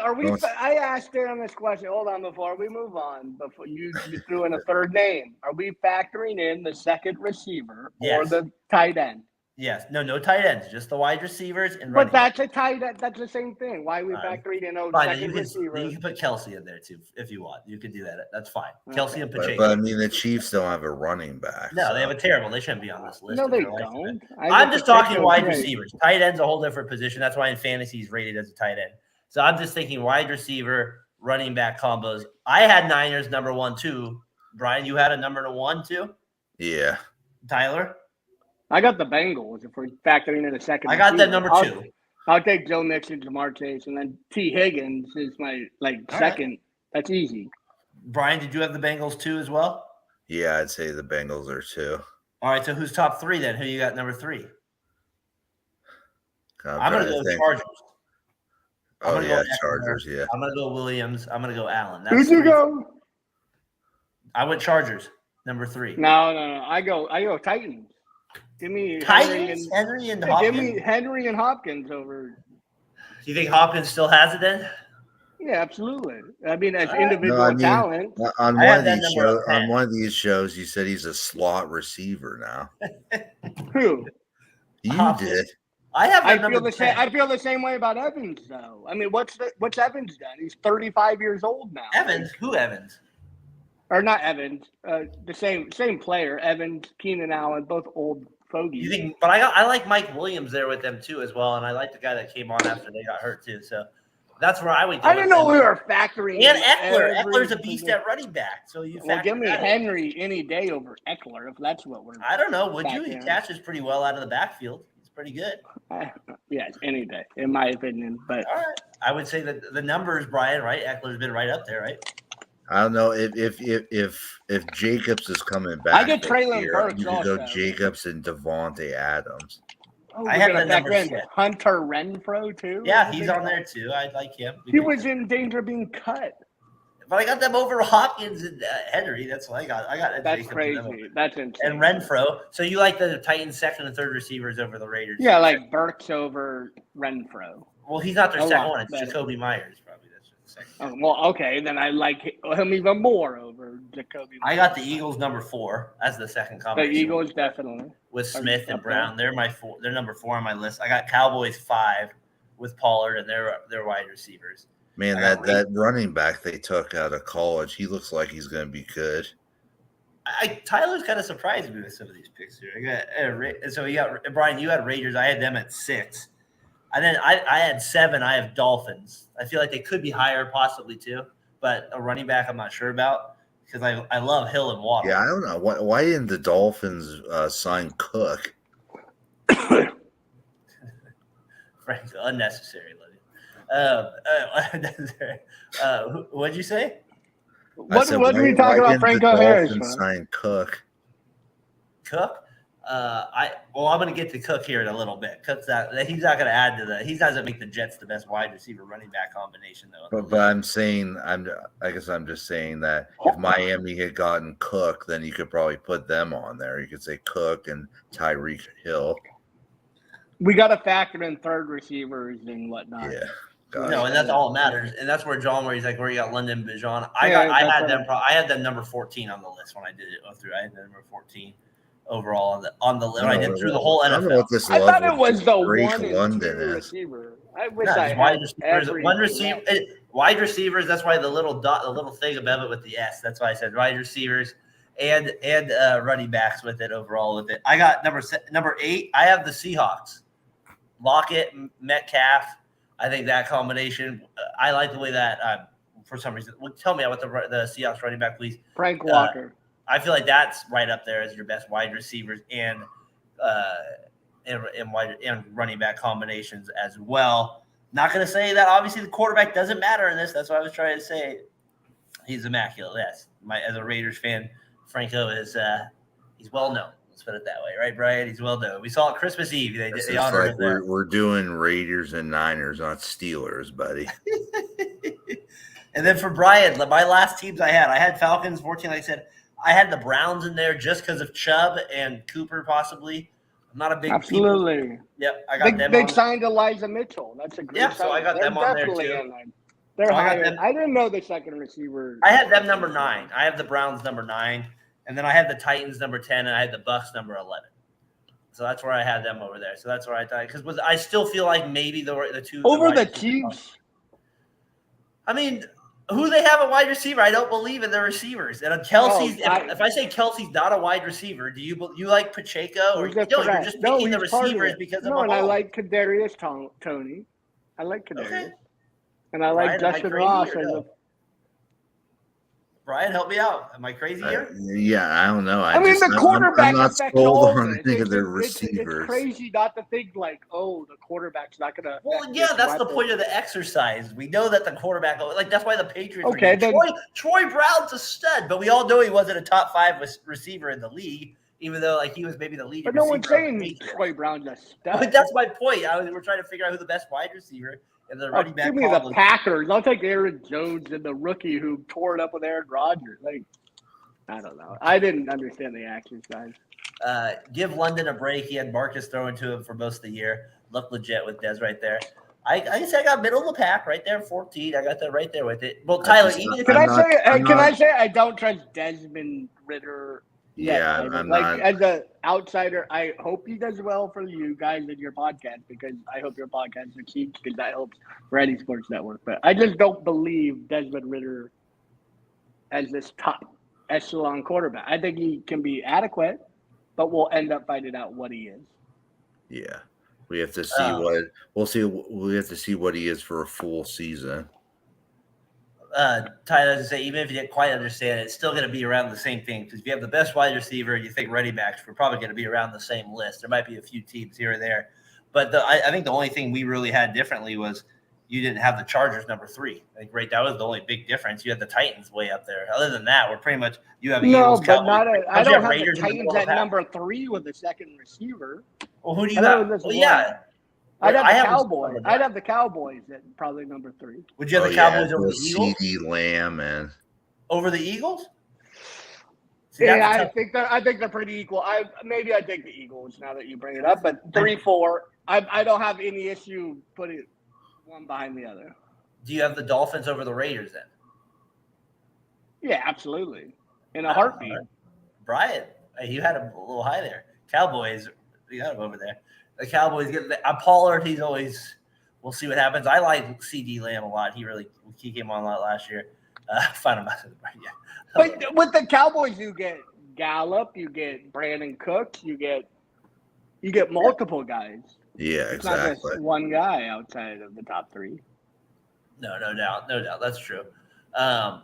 I asked Darren this question. Hold on before we move on. Before you threw in a third name. Are we factoring in the second receiver or the tight end? Yes. No tight ends. Just the wide receivers and running. But that's a tight end. That's the same thing. Why are we factoring in second receiver? You can put Kelsey in there too if you want. You can do that. That's fine. Okay. Kelsey and Pacheco. But I mean, the Chiefs don't have a running back. No, they have a terrible. They shouldn't be on this list. No, they don't. I'm just talking wide receivers. Tight end's a whole different position. That's why in fantasy he's rated as a tight end. So I'm just thinking wide receiver, running back combos. I had Niners number 1 too. Brian, you had a number 1 too? Yeah. Tyler? I got the Bengals if we're factoring in a second. I got that number 2. I'll take Joe Mixon, Jamar Chase, and then T. Higgins is my second. Right. That's easy. Brian, did you have the Bengals 2 as well? Yeah, I'd say the Bengals are 2. All right, so who's top 3 then? Who you got number 3? I'm going to go Chargers. Chargers, yeah. I'm going to go Williams. I'm going to go Allen. Who'd you go? I went Chargers. Number 3. No. I go Titans. Give me Titans, Henry and Hopkins. Give me Henry and Hopkins over. Do you think Hopkins still has it then? Yeah, absolutely. I mean, as All right. individual talent. On I one have of that these number shows, 10. on one of these shows, you said he's a slot receiver now. Who? You Hopkins. did. I have that I number feel the 10. same. I feel the same way about Evans, though. I mean, what's Evans done? He's 35 years old now. Evans? Who Evans? Or not Evans? The same player. Evans, Keenan Allen, both old fogies. You think? But I like Mike Williams there with them too as well, and I like the guy that came on after they got hurt too. So that's where I would go. I didn't know we were factoring. And in Eckler. every Eckler's a beast position. at running back. So you Well, factor give me that in. Henry any day over Eckler if that's what we're. I don't know. Would you? back He in. catches pretty well out of the backfield. He's pretty good. Yes, any day, in my opinion. But All right. I would say that the numbers, Brian, right? Eckler's been right up there, right? I don't know if Jacobs is coming back. I get next Traylon year, Burks you could go also. Jacobs and Devontae Adams. I have the number in 6. Hunter Renfro too. Yeah, he's on there too. I like him. He was in danger of being cut. But I got them over Hopkins and Henry. That's what I got. I got That's Jacobs crazy. That's insane. and Renfro. So you like the Titans' second and third receivers over the Raiders? Yeah, like Burks over Renfro. Well, he's not their A second lot one. It's better. Jacoby Myers, probably. That's the second. Oh, well, okay, then I like him even more over Jacoby. I got the Eagles number 4 as the second The combination. Eagles definitely. with Smith and up Brown. They're my 4. They're number 4 on my list. I got Cowboys 5 with Pollard and their wide receivers. Man, that running back they took out of college, he looks like he's going to be good. Tyler's kind of surprised me with some of these picks here. So you got Brian. You had Raiders. I had them at 6, and then I had 7. I have Dolphins. I feel like they could be higher, possibly too, but a running back I'm not sure about because I love Hill and Waddle. Yeah, I don't know why didn't the Dolphins sign Cook? Frank, unnecessary. What'd you say? What did we talk about Franco Harris? Sign Cook. Cook? I'm going to get to Cook here in a little bit. Cook's he's not going to add to he doesn't make the Jets the best wide receiver running back combination though. But I'm saying I guess I'm just saying that if Miami had gotten Cook, then you could probably put them on there. You could say Cook and Tyreek Hill. We got to factor in third receivers and whatnot. Yeah. No, and that's all that matters. And that's where John, where he's like, where you got London Bijan. I had them number 14 on the list when I did it through. I had them number 14 overall on the list. I did through the whole NFL. I don't know what this I thought it was the Drake 1 and London 2 is. receiver. I wish No, I had wide receivers. That's why the little thing above it with the S. That's why I said wide receivers and running backs with it overall with it. I got number 8. I have the Seahawks. Lockett, Metcalf. I think that combination. I like the way that for some reason. Well, tell me what the Seahawks running back, please. Frank Walker. I feel like that's right up there as your best wide receivers and running back combinations as well. Not going to say that obviously the quarterback doesn't matter in this. That's what I was trying to say. He's immaculate. Yes, as a Raiders fan, Franco is he's well known. Let's put it that way, right, Brian? He's well known. We saw it Christmas Eve. They honored him there. We're doing Raiders and Niners, not Steelers, buddy. And then for Brian, my last teams I had Falcons 14. Like I said, I had the Browns in there just because of Chubb and Cooper possibly. I'm not a big Absolutely. Yep, I got them. They signed Elijah Mitchell. That's a great. Yeah, so I got them on there too. They're higher. I didn't know the second receiver. I had them number 9. I have the Browns number 9, and then I had the Titans number 10, and I had the Bucks number 11. So that's where I had them over there. So that's where I thought because I still feel like maybe the two over the Chiefs. I mean, who they have a wide receiver? I don't believe in their receivers. And Kelsey's. If I say Kelsey's not a wide receiver, do you like Pacheco or you're just picking the receivers because of and I like Kadarius Toney. I like Kadarius. Okay. And I like Justin Ross. Brian, help me out. Am I crazy here? Yeah, I don't know. I mean, the quarterback. I'm not sold on any of their receivers. It's crazy not to think like, oh, the quarterback's not going to. Well, yeah, that's the point of the exercise. We know that the quarterback, that's why the Patriots. Okay, then Troy Brown's a stud, but we all know he wasn't a top 5 receiver in the league, even though he was maybe the lead. But no one's saying Troy Brown's a stud. But that's my point. We're trying to figure out who the best wide receiver. And the running back. Give me the Packers. I'll take Aaron Jones and the rookie who tore it up with Aaron Rodgers. I don't know. I didn't understand the exercise. Give London a break. He had Marcus throwing to him for most of the year. Looked legit with Dez right there. I guess I got middle of the pack right there, 14. I got that right there with it. Well, Tyler, even if Can I say I don't trust Desmond Ritter yet? Yeah, I'm like not. As an outsider, I hope he does well for you guys in your podcast because I hope your podcast succeeds because that helps for any sports network. But I just don't believe Desmond Ritter as this top echelon quarterback. I think he can be adequate, but we'll end up finding out what he is. Yeah, we have to see what we'll see. We have to see what he is for a full season. Tyler, to say, even if you didn't quite understand it, it's still going to be around the same thing. Because if you have the best wide receiver, you think running backs, we're probably going to be around the same list. There might be a few teams here or there. But I think the only thing we really had differently was you didn't have the Chargers number 3. I think that was the only big difference. You had the Titans way up there. Other than that, we're pretty much – you have Eagles, but Cowboys. I don't have Raiders the Titans at number 3 with the second receiver. Well, who do you have? Well, yeah. I'd have the Cowboys. I'd have the Cowboys at probably number 3. Would you have the Cowboys over the Eagles? Eagles? CeeDee Lamb and over the Eagles? See, I think they're pretty equal. I'd take the Eagles now that you bring it up, but 3-4. I don't have any issue putting one behind the other. Do you have the Dolphins over the Raiders then? Yeah, absolutely. In a heartbeat. Right. Brian, you had him a little high there. Cowboys, you got him over there. The Cowboys get Pollard. He's always. We'll see what happens. I like CeeDee Lamb a lot. He came on a lot last year. Find him out. Yeah. But with the Cowboys, you get Gallup, you get Brandon Cooks, you get multiple guys. Yeah, it's exactly. Not just one guy outside of the top 3. No doubt. That's true. I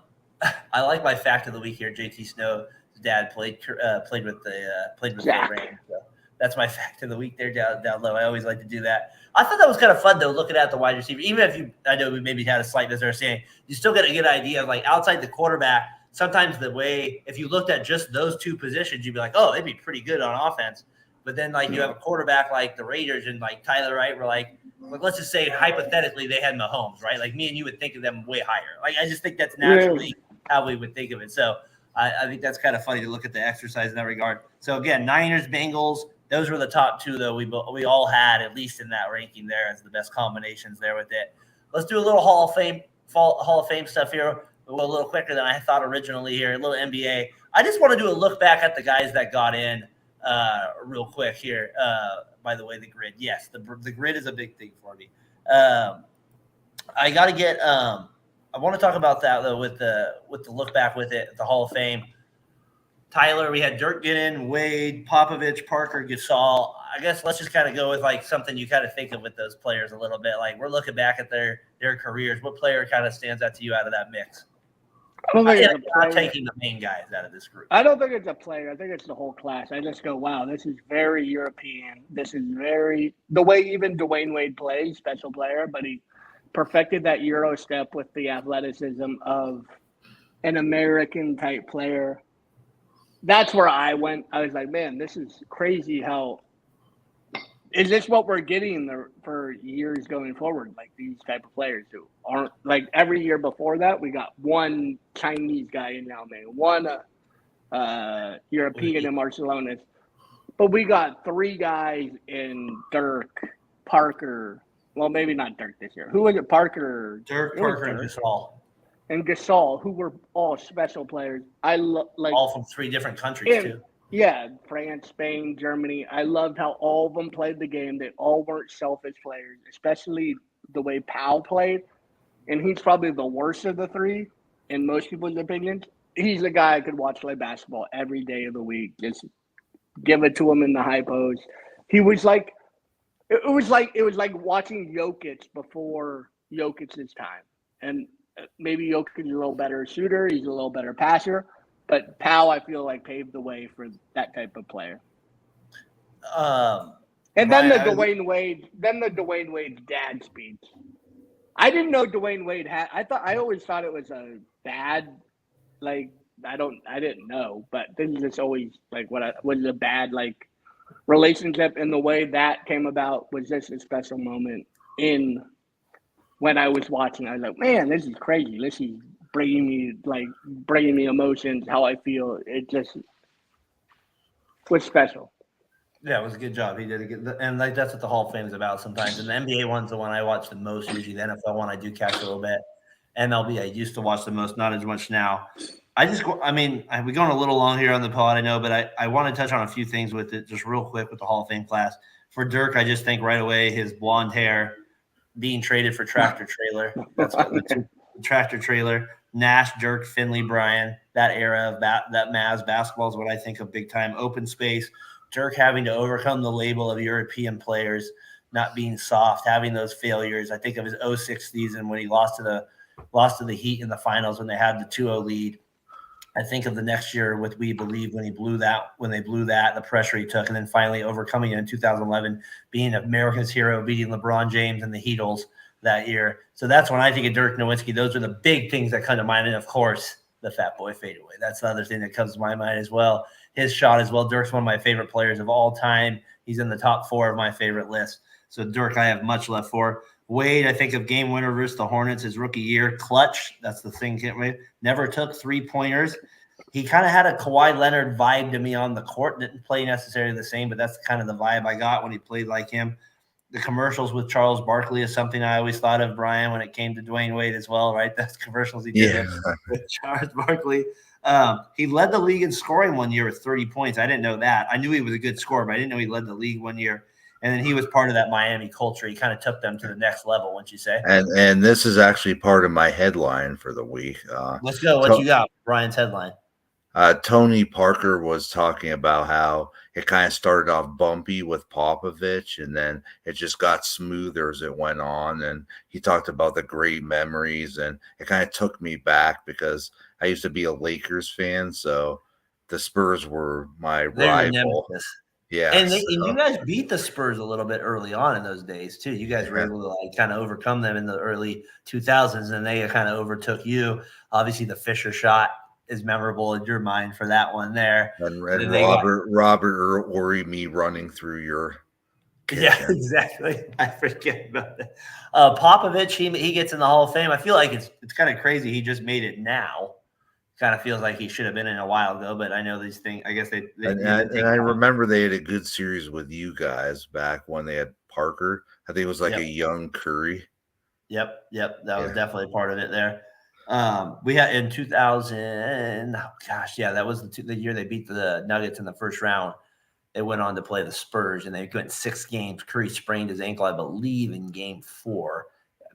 like my fact of the week here. JT Snow's dad played with the Rams. So that's my fact of the week there down low. I always like to do that. I thought that was kind of fun though, looking at the wide receiver. Even if I know we maybe had a slight misunderstanding, you still get a good idea of like outside the quarterback. Sometimes if you looked at just those 2 positions, you'd be like, oh, they'd be pretty good on offense. But then like you have a quarterback like the Raiders and like Tyler Wright, we're like let's just say hypothetically they had Mahomes, right? Like me and you would think of them way higher. Like I just think that's naturally how we would think of it. So I think that's kind of funny to look at the exercise in that regard. So again, Niners, Bengals, those were the top 2 though. We all had at least in that ranking there as the best combinations there with it. Let's do a little Hall of Fame stuff here. We'll go a little quicker than I thought originally here. A little NBA. I just want to do a look back at the guys that got in real quick here. By the way, the grid. Yes, the grid is a big thing for me. I got to get. I want to talk about that though with the look back with it, the Hall of Fame. Tyler, we had Dirk get in, Wade, Popovich, Parker, Gasol. I guess let's just kind of go with like something you kind of think of with those players a little bit. Like we're looking back at their careers. What player kind of stands out to you out of that mix? I don't think it's a player. I'm taking the main guys out of this group. I don't think it's a player. I think it's the whole class. I just go, wow, this is very European. This is very the way even Dwayne Wade plays, special player, but he perfected that Euro step with the athleticism of an American type player. That's where I went. I was like, man, this is crazy. How is this what we're getting for years going forward? Like these type of players who aren't like every year before that, we got one Chinese guy in Yao Ming, one European in Barcelona, but we got 3 guys in Dirk, Parker. Well, maybe not Dirk this year. Who was it? Parker, Parker, and Gasol. And Gasol, who were all special players. All from 3 different countries too. Yeah, France, Spain, Germany. I loved how all of them played the game. They all weren't selfish players, especially the way Powell played. And he's probably the worst of the 3 in most people's opinions. He's a guy I could watch play basketball every day of the week. Just give it to him in the high post. He was like it was like watching Jokic before Jokic's time. And maybe Jokic is a little better shooter. He's a little better passer. But Powell, I feel like, paved the way for that type of player. And then the Dwayne Wade dad speech. I didn't know Dwayne Wade had. I always thought it was a bad, like I didn't know, but this is just always like was a bad like relationship, and the way that came about was just a special moment in when I was watching. I was like, man, this is crazy. This is bringing me emotions, how I feel. It just was special. Yeah, it was a good job. He did a good, and like that's what the Hall of Fame is about sometimes. And the NBA one's the one I watch the most. Usually, the NFL one I do catch a little bit. MLB I used to watch the most, not as much now. We're going a little long here on the pod, I know, but I want to touch on a few things with it just real quick with the Hall of Fame class. For Dirk, I just think right away his blonde hair being traded for tractor trailer. That's what the tractor trailer. Nash, Dirk, Finley, Bryan. That era of that Mavs basketball is what I think of big time. Open space. Dirk having to overcome the label of European players, not being soft, having those failures. I think of his 06 season when he lost to the Heat in the finals when they had the 2-0 lead. I think of the next year with We Believe when they blew that, the pressure he took, and then finally overcoming it in 2011, being America's hero, beating LeBron James and the Heatles that year. So that's when I think of Dirk Nowitzki. Those are the big things that come to mind. And of course, the Fatboy FadeAway. That's the other thing that comes to my mind as well. His shot as well. Dirk's one of my favorite players of all time. He's in the top 4 of my favorite list. So Dirk, I have much love for. Wade, I think of game winner versus the Hornets his rookie year. Clutch, that's the thing. Never took 3-pointers. He kind of had a Kawhi Leonard vibe to me on the court. Didn't play necessarily the same, but that's kind of the vibe I got when he played like him. The commercials with Charles Barkley is something I always thought of, Brian, when it came to Dwayne Wade as well, right? That's commercials he did with Charles Barkley. He led the league in scoring one year with 30 points. I didn't know that. I knew he was a good scorer, but I didn't know he led the league one year. And then he was part of that Miami culture. He kind of took them to the next level, wouldn't you say? And this is actually part of my headline for the week. Let's go. What you got, Brian's headline? Tony Parker was talking about how it kind of started off bumpy with Popovich, and then it just got smoother as it went on. And he talked about the great memories, and it kind of took me back because I used to be a Lakers fan, so the Spurs were my rival. Yeah, and you guys beat the Spurs a little bit early on in those days too. You guys were able to kind of overcome them in the early 2000s, and they kind of overtook you. Obviously, the Fisher shot is memorable in your mind for that one there. And Robert worried me running through your kitchen. Yeah, exactly. I forget about that. Popovich, he gets in the Hall of Fame. I feel like it's kind of crazy. He just made it now. Kind of feels like he should have been in a while ago, but I know these things. I guess they I remember they had a good series with you guys back when they had Parker. I think it was like a young Curry. Yep. That was definitely part of it there. We had in 2000. That was the year they beat the Nuggets in the first round. They went on to play the Spurs, and they went 6 games. Curry sprained his ankle, I believe, in Game 4.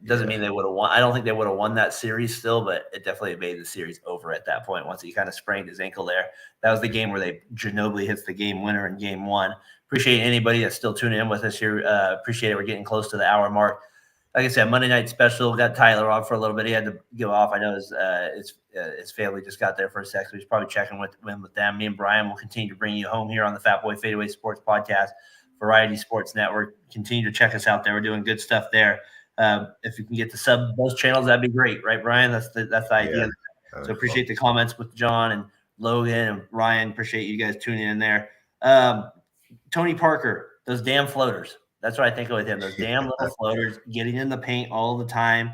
Doesn't mean they would have won. I don't think they would have won that series still, but it definitely made the series over at that point once he kind of sprained his ankle there. That was the game where Ginobili hits the game winner in Game 1. Appreciate anybody that's still tuning in with us here. Appreciate it. We're getting close to the hour mark. Like I said, Monday night special. Got Tyler on for a little bit. He had to go off. I know his family just got there for a sec, so he's probably checking with them. Me and Brian will continue to bring you home here on the Fatboy FadeAway Sports Podcast, Variety Sports Network. Continue to check us out there. We're doing good stuff there. If you can get to sub those channels, that'd be great, right, Brian? That's the idea. So appreciate the comments with John and Logan and Ryan. Appreciate you guys tuning in there. Tony Parker, those damn floaters. That's what I think of with him. Those damn little floaters, getting in the paint all the time,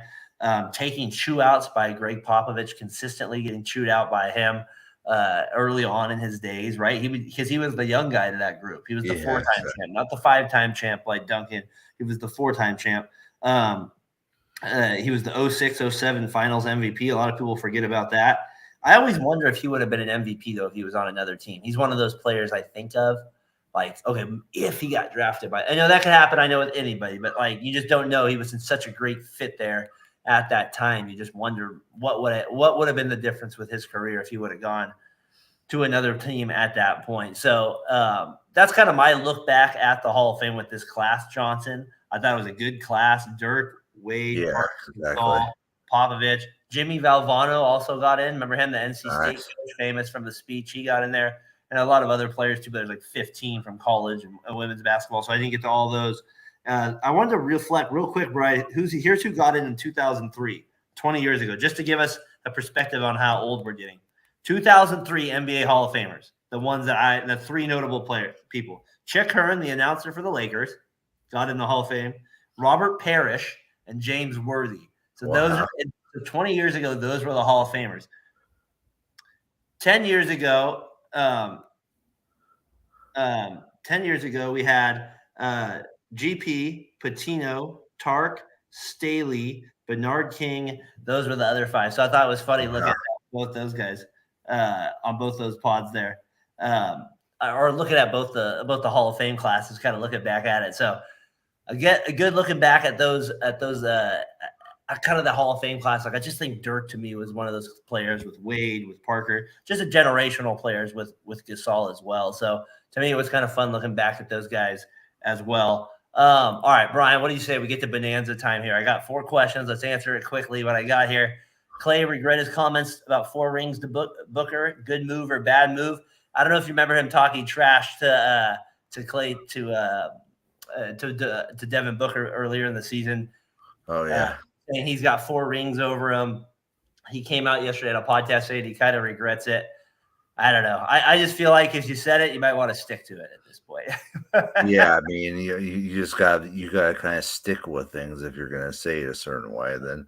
taking chew outs by Greg Popovich, consistently getting chewed out by him early on in his days, right? Because he was the young guy to that group. He was the 4-time champ, not the 5-time champ like Duncan. He was the 4-time champ. He was the 06-07 finals MVP. A lot of people forget about that. I always wonder if he would have been an MVP, though, if he was on another team. He's one of those players I think of. Like, okay, if he got drafted by, I know that could happen. I know with anybody, but like, you just don't know. He was in such a great fit there at that time. You just wonder what would have been the difference with his career if he would have gone to another team at that point. So that's kind of my look back at Hall of Fame with this class, Johnson. I thought it was a good class. Dirk, Wade, Popovich, Jimmy Valvano also got in. Remember him, the NC State coach, famous from the speech. He got in there. And a lot of other players, too, but there's like 15 from college and women's basketball. So I didn't get to all those. I wanted to reflect real quick, Brian. Here's who got in 2003, 20 years ago, just to give us a perspective on how old we're getting. 2003 NBA Hall of Famers, the 3 notable people. Chick Hearn, the announcer for the Lakers, got in the Hall of Fame. Robert Parrish and James Worthy. So those are So 20 years ago, those were the Hall of Famers. 10 years ago, 10 years ago, we had GP, Patino, Tark, Staley, Bernard King. Those were the other 5. So I thought it was funny looking at both those guys on both those pods there, or looking at both the Hall of Fame classes, kind of looking back at it. So I get a good looking back at those kind of the Hall of Fame class. Like, I just think Dirk to me was one of those players with Wade, with Parker, just a generational players with Gasol as well. So to me, it was kind of fun looking back at those guys as well. All right, Brian, what do you say? We get to bonanza time here. I got 4 questions. Let's answer it quickly. What I got here. Clay regret his comments about 4 rings to Booker. Good move or bad move? I don't know if you remember him talking trash to Clay to Devin Booker earlier in the season. Oh yeah. And he's got 4 rings over him. He came out yesterday at a podcast saying he kind of regrets it. I don't know. I just feel like if you said it, you might want to stick to it at this point. Yeah, I mean, you just got to kind of stick with things if you're going to say it a certain way, then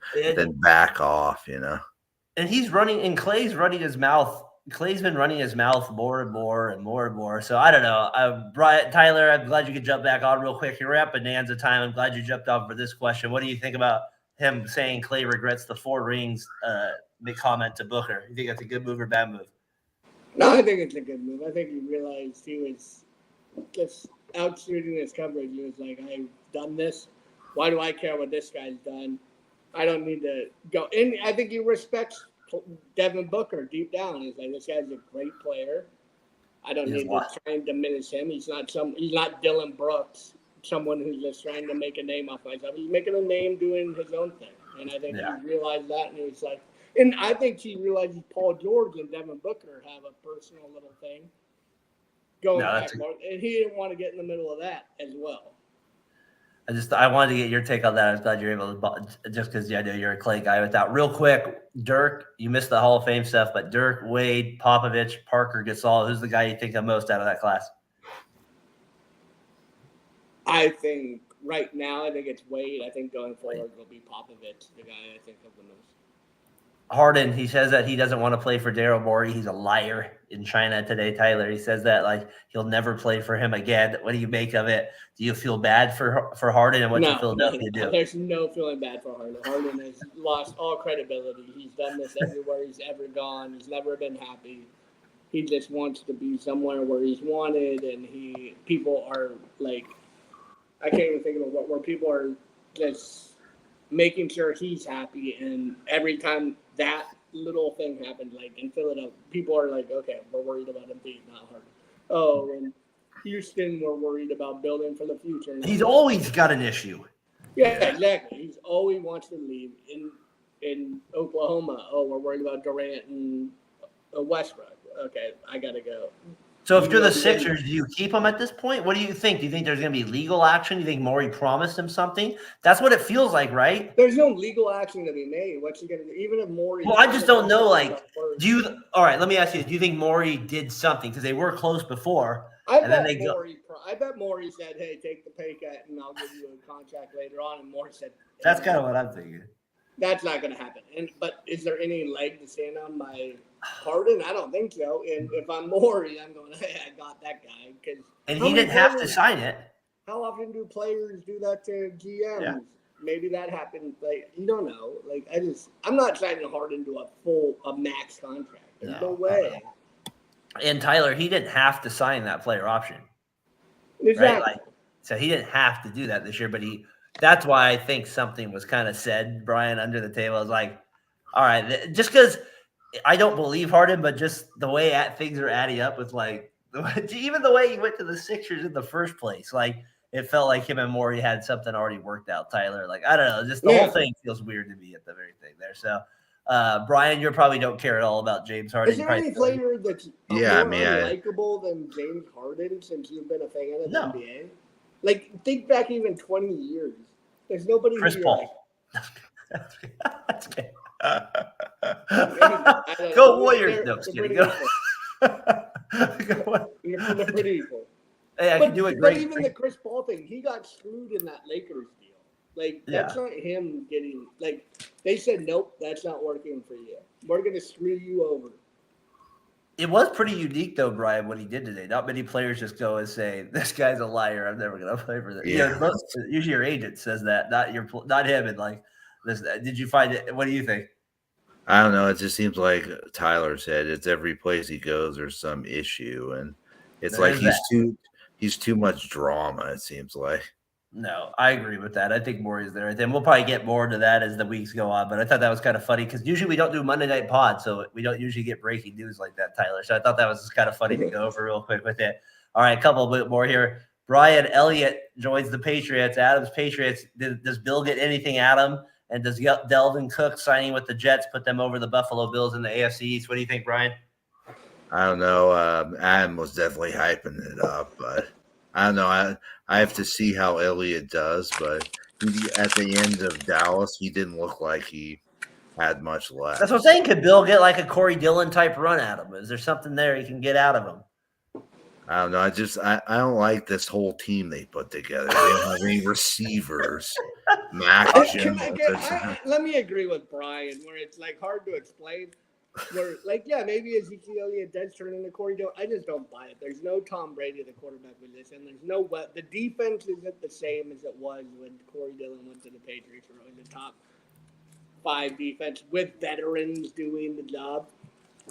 back off, And he's running, and Clay's running his mouth. Clay's been running his mouth more and more and more and more. So I don't know. Brian, Tyler, I'm glad you could jump back on real quick. You're at bonanza time. I'm glad you jumped on for this question. What do you think about him saying Clay regrets the 4 rings? Comment to Booker. You think that's a good move or bad move? No, I think it's a good move. I think he realized he was just out shooting his coverage. He was like, I've done this. Why do I care what this guy's done? I don't need to go. And I think he respects Devin Booker deep down. He's like, this guy's a great player. I don't need to try and diminish him. He's not Dylan Brooks, someone who's just trying to make a name off myself. He's making a name doing his own thing. And I think he realized that, and he was like, and I think he realizes Paul George and Devin Booker have a personal little thing going back, and he didn't want to get in the middle of that as well. I wanted to get your take on that. I was glad you're able to, just because I know you're a Clay guy with that. Real quick, Dirk, you missed the Hall of Fame stuff, but Dirk, Wade, Popovich, Parker, Gasol, who's the guy you think of most out of that class? I think right now, I think it's Wade. I think going forward will be Popovich, the guy I think of the most. Harden, he says that he doesn't want to play for Daryl Morey. He's a liar in China today, Tyler. He says that like he'll never play for him again. What do you make of it? Do you feel bad for Harden, and what does Philadelphia do? There's no feeling bad for Harden. Harden has lost all credibility. He's done this everywhere he's ever gone. He's never been happy. He just wants to be somewhere where he's wanted, and people are like, I can't even think of what where people are just making sure he's happy, and every time that little thing happened, like in Philadelphia, people are like, okay, we're worried about him being not hard. Oh, and Houston, we're worried about building for the future. He's always got an issue. Yeah, exactly. He's always wants to leave. In Oklahoma, oh, we're worried about Durant and Westbrook. Okay, I got to go. So if you're the Sixers, do you keep him at this point? What do you think? Do you think there's going to be legal action? Do you think Morey promised him something? That's what it feels like, right? There's no legal action to be made. What's he going to do? Even if Morey... Well, I just don't know, like, all right, let me ask you, do you think Morey did something? Because they were close before. I bet Morey said, hey, take the pay cut and I'll give you a contract later on. And Morey said... That's kind of what I'm thinking. That's not going to happen. But is there any leg to stand on by Harden? I don't think so. And if I'm Morey, I'm going, hey, I got that guy. And he didn't have to sign it. How often do players do that to GMs? Yeah. Maybe that happened. Like, you don't know. Like, I'm not signing Harden to a max contract. There's no way. And Tyler, he didn't have to sign that player option. Exactly. Right? So he didn't have to do that this year, but that's why I think something was kind of said, Brian, under the table. I was like, all right, just because I don't believe Harden, but just the way things are adding up with like, even the way he went to the Sixers in the first place, like it felt like him and Morey had something already worked out, Tyler. Like, I don't know, just the whole thing feels weird to me at the very thing there. So, Brian, you probably don't care at all about James Harden. Is there any player that's more unlikable than James Harden since you've been a fan of the NBA? Like, think back even 20 years. There's nobody Chris who Paul. Go Warriors. No, just kidding. They're pretty equal. Hey, I can do it great. But even the Chris Paul thing, he got screwed in that Lakers deal. Like, that's not him getting – like, they said, nope, that's not working for you. We're going to screw you over. It was pretty unique, though, Brian, what he did today. Not many players just go and say, "This guy's a liar. I'm never going to play for this." Yeah. Usually your agent says that, not him. And like, listen, did you find it? What do you think? I don't know. It just seems like Tyler said, it's every place he goes, there's some issue, and it's like he's too much drama. It seems like. No, I agree with that. I think Maury's there. Then we'll probably get more into that as the weeks go on. But I thought that was kind of funny because usually we don't do Monday Night Pod, so we don't usually get breaking news like that, Tyler. So I thought that was just kind of funny to go over real quick with it. All right, a couple bit more here. Brian Elliott joins the Patriots. Adam's Patriots. Does Bill get anything out of him? And does Delvin Cook signing with the Jets put them over the Buffalo Bills in the AFC East? What do you think, Brian? I don't know. Adam was definitely hyping it up, but I don't know. I have to see how Elliott does, but at the end of Dallas, he didn't look like he had much left. That's what I'm saying. Could Bill get like a Corey Dillon type run out of him? Is there something there he can get out of him? I don't know. I don't like this whole team they put together. They don't have any receivers. Mac let me agree with Brian, where it's like hard to explain. Where like maybe Ezekiel Elliott does turn into Corey Dillon. I just don't buy it. There's no Tom Brady, the quarterback position. There's no the defense isn't the same as it was when Corey Dillon went to the Patriots, or in the top 5 defense with veterans doing the job.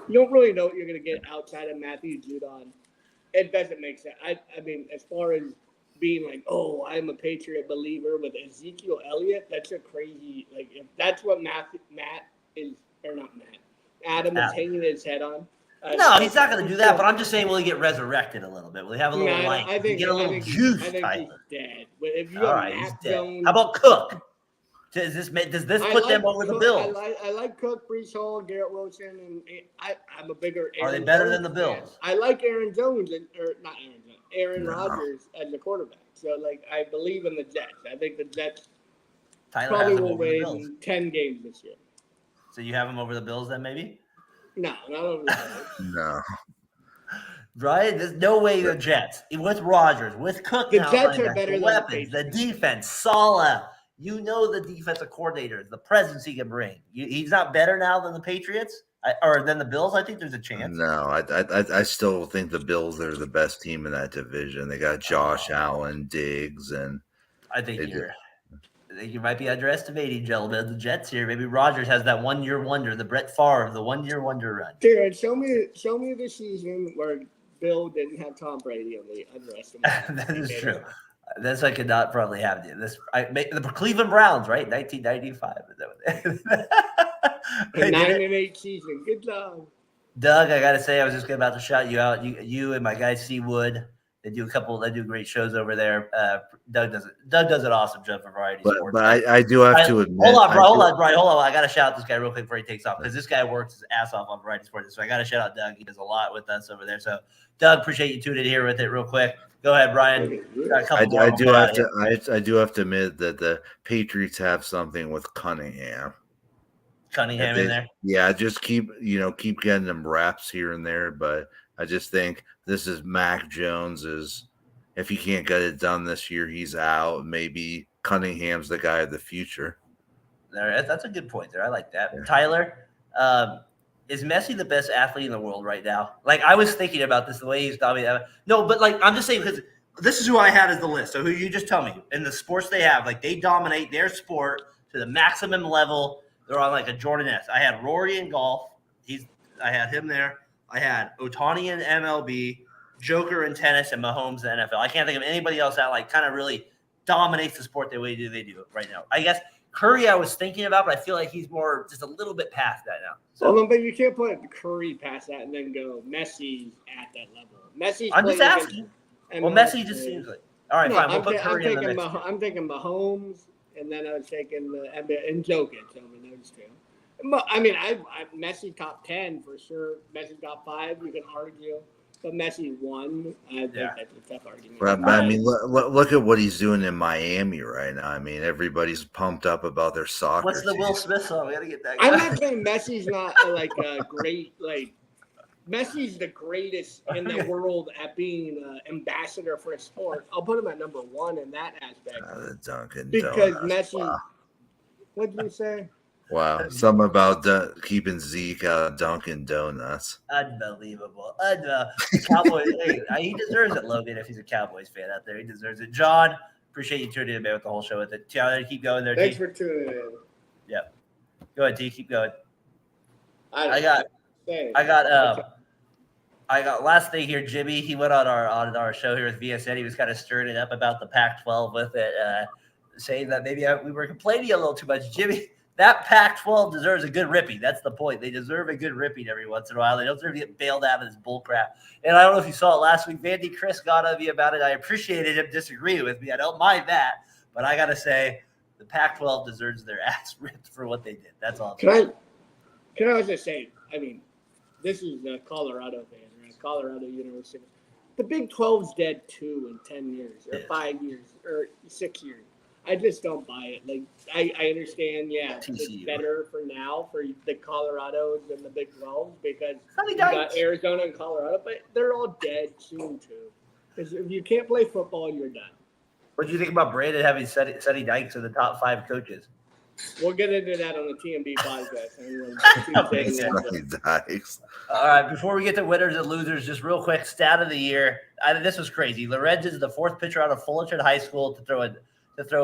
You don't really know what you're going to get outside of Matthew Judon. It doesn't make sense. I mean, as far as being like, oh, I'm a Patriot believer with Ezekiel Elliott, that's a crazy, like, if that's what Matt is, or not Matt, Adam is hanging his head on. No, he's not going to do that, but I'm just saying, will he get reresurrected a little bit? Will he have a little light? I think, get a little juice? I think he's dead. But if you All right, he's dead. How about Cook? Does this put them over the Bills? I like Cook, Brees Hall, Garrett Wilson, and I'm a bigger Aaron Are they better Jones than the Bills? fan. I like Aaron Jones, or not Aaron Jones, Aaron Rodgers as the quarterback. So, like, I believe in the Jets. I think the Jets probably will win 10 games this year. So you have them over the Bills then, maybe? No, not over the Bills. No. Right? There's no way the Jets, with Rodgers, with Cook, the Jets are better than weapons, the defense, Saleh. You know the defensive coordinators, the presence he can bring. He's not better now than the Patriots or than the Bills. I think there's a chance. No, I still think the Bills are the best team in that division. They got Josh Allen, Diggs, and I think you might be underestimating, gentlemen, the Jets here. Maybe Rodgers has that 1 year wonder, the Brett Favre, the 1 year wonder run. Dude, show me the season where Bill didn't have Tom Brady and they underestimated. That is true. This I could not probably have. The Cleveland Browns, right? 1995. A 9-8 season. Good job. Doug, I got to say, I was just about to shout you out. You and my guy, Seawood. They do great shows over there. Doug does an awesome job for Variety Sports. But I do have to admit. Hold on, Brian. I got to shout out this guy real quick before he takes off, because this guy works his ass off on Variety Sports. So I got to shout out Doug. He does a lot with us over there. So, Doug, appreciate you tuning in here with it real quick. Go ahead, Brian. I do have to admit that the Patriots have something with Cunningham. Cunningham in there. Yeah, just keep getting them reps here and there, but I just think this is Mac Jones's. If he can't get it done this year, he's out. Maybe Cunningham's the guy of the future. That's a good point there. I like that. Yeah. Tyler, is Messi the best athlete in the world right now? Like, I was thinking about this, the way he's dominating. No, but like, I'm just saying, because this is who I had as the list. So who you just tell me in the sports they have, like, they dominate their sport to the maximum level. They're on like a Jordan S. I had Rory in golf. I had him there. I had Ohtani in MLB, Joker in tennis, and Mahomes in NFL. I can't think of anybody else that like kind of really dominates the sport the way they do right now. I guess Curry I was thinking about, but I feel like he's more just a little bit past that now. So, well, but you can't put Curry past that and then go Messi's at that level. Messi's. I'm just asking. Well, Messi just seems like. All right, fine. We'll put Curry in the mix. I'm thinking Mahomes, and then I was taking and Jokic. I mean, those two. I mean, I Messi top 10 for sure. Messi top 5, you can argue. But Messi 1, I think that's a tough argument. But I mean, look at what he's doing in Miami right now. I mean, everybody's pumped up about their soccer. What's the Will Smith song? We got to get that guy. I'm not saying Messi's not like a great, like, Messi's the greatest in the world at being an ambassador for a sport. I'll put him at number one in that aspect. The Dunkin' Because Donuts. Messi, Wow. what did you say? Wow. Something about keeping Zeke out of Dunkin' Donuts. Unbelievable. The Cowboys, hey, he deserves it, Logan, if he's a Cowboys fan out there. He deserves it. John, appreciate you tuning in, man, with the whole show with it. Tyler, keep going there, Thanks T. for tuning in. Yep. Go ahead, T. Keep going. I got last thing here, Jimmy. He went on our show here with VSN. He was kind of stirring it up about the Pac-12 with it, saying that maybe we were complaining a little too much. Jimmy, that Pac-12 deserves a good ripping. That's the point. They deserve a good ripping every once in a while. They don't deserve to get bailed out of this bull crap. And I don't know if you saw it last week. Vandy Chris got on me about it. I appreciated him disagreeing with me. I don't mind that. But I got to say, the Pac-12 deserves their ass ripped for what they did. That's all. Can I also say, I mean, this is a Colorado fan, right? Colorado University. The Big 12's dead too in 10 years or 5 years or 6 years. I just don't buy it. Like, I understand, yeah, it's better for now for the Colorados and the Big 12 because you got Arizona and Colorado, but they're all dead soon too. Because if you can't play football, you're done. What do you think about Brandon having Sonny Dykes in the top 5 coaches? We'll get into that on the TMB podcast. All right, before we get to winners and losers, just real quick, stat of the year. This was crazy. Lorenz is the 4th pitcher out of Fullerton High School to throw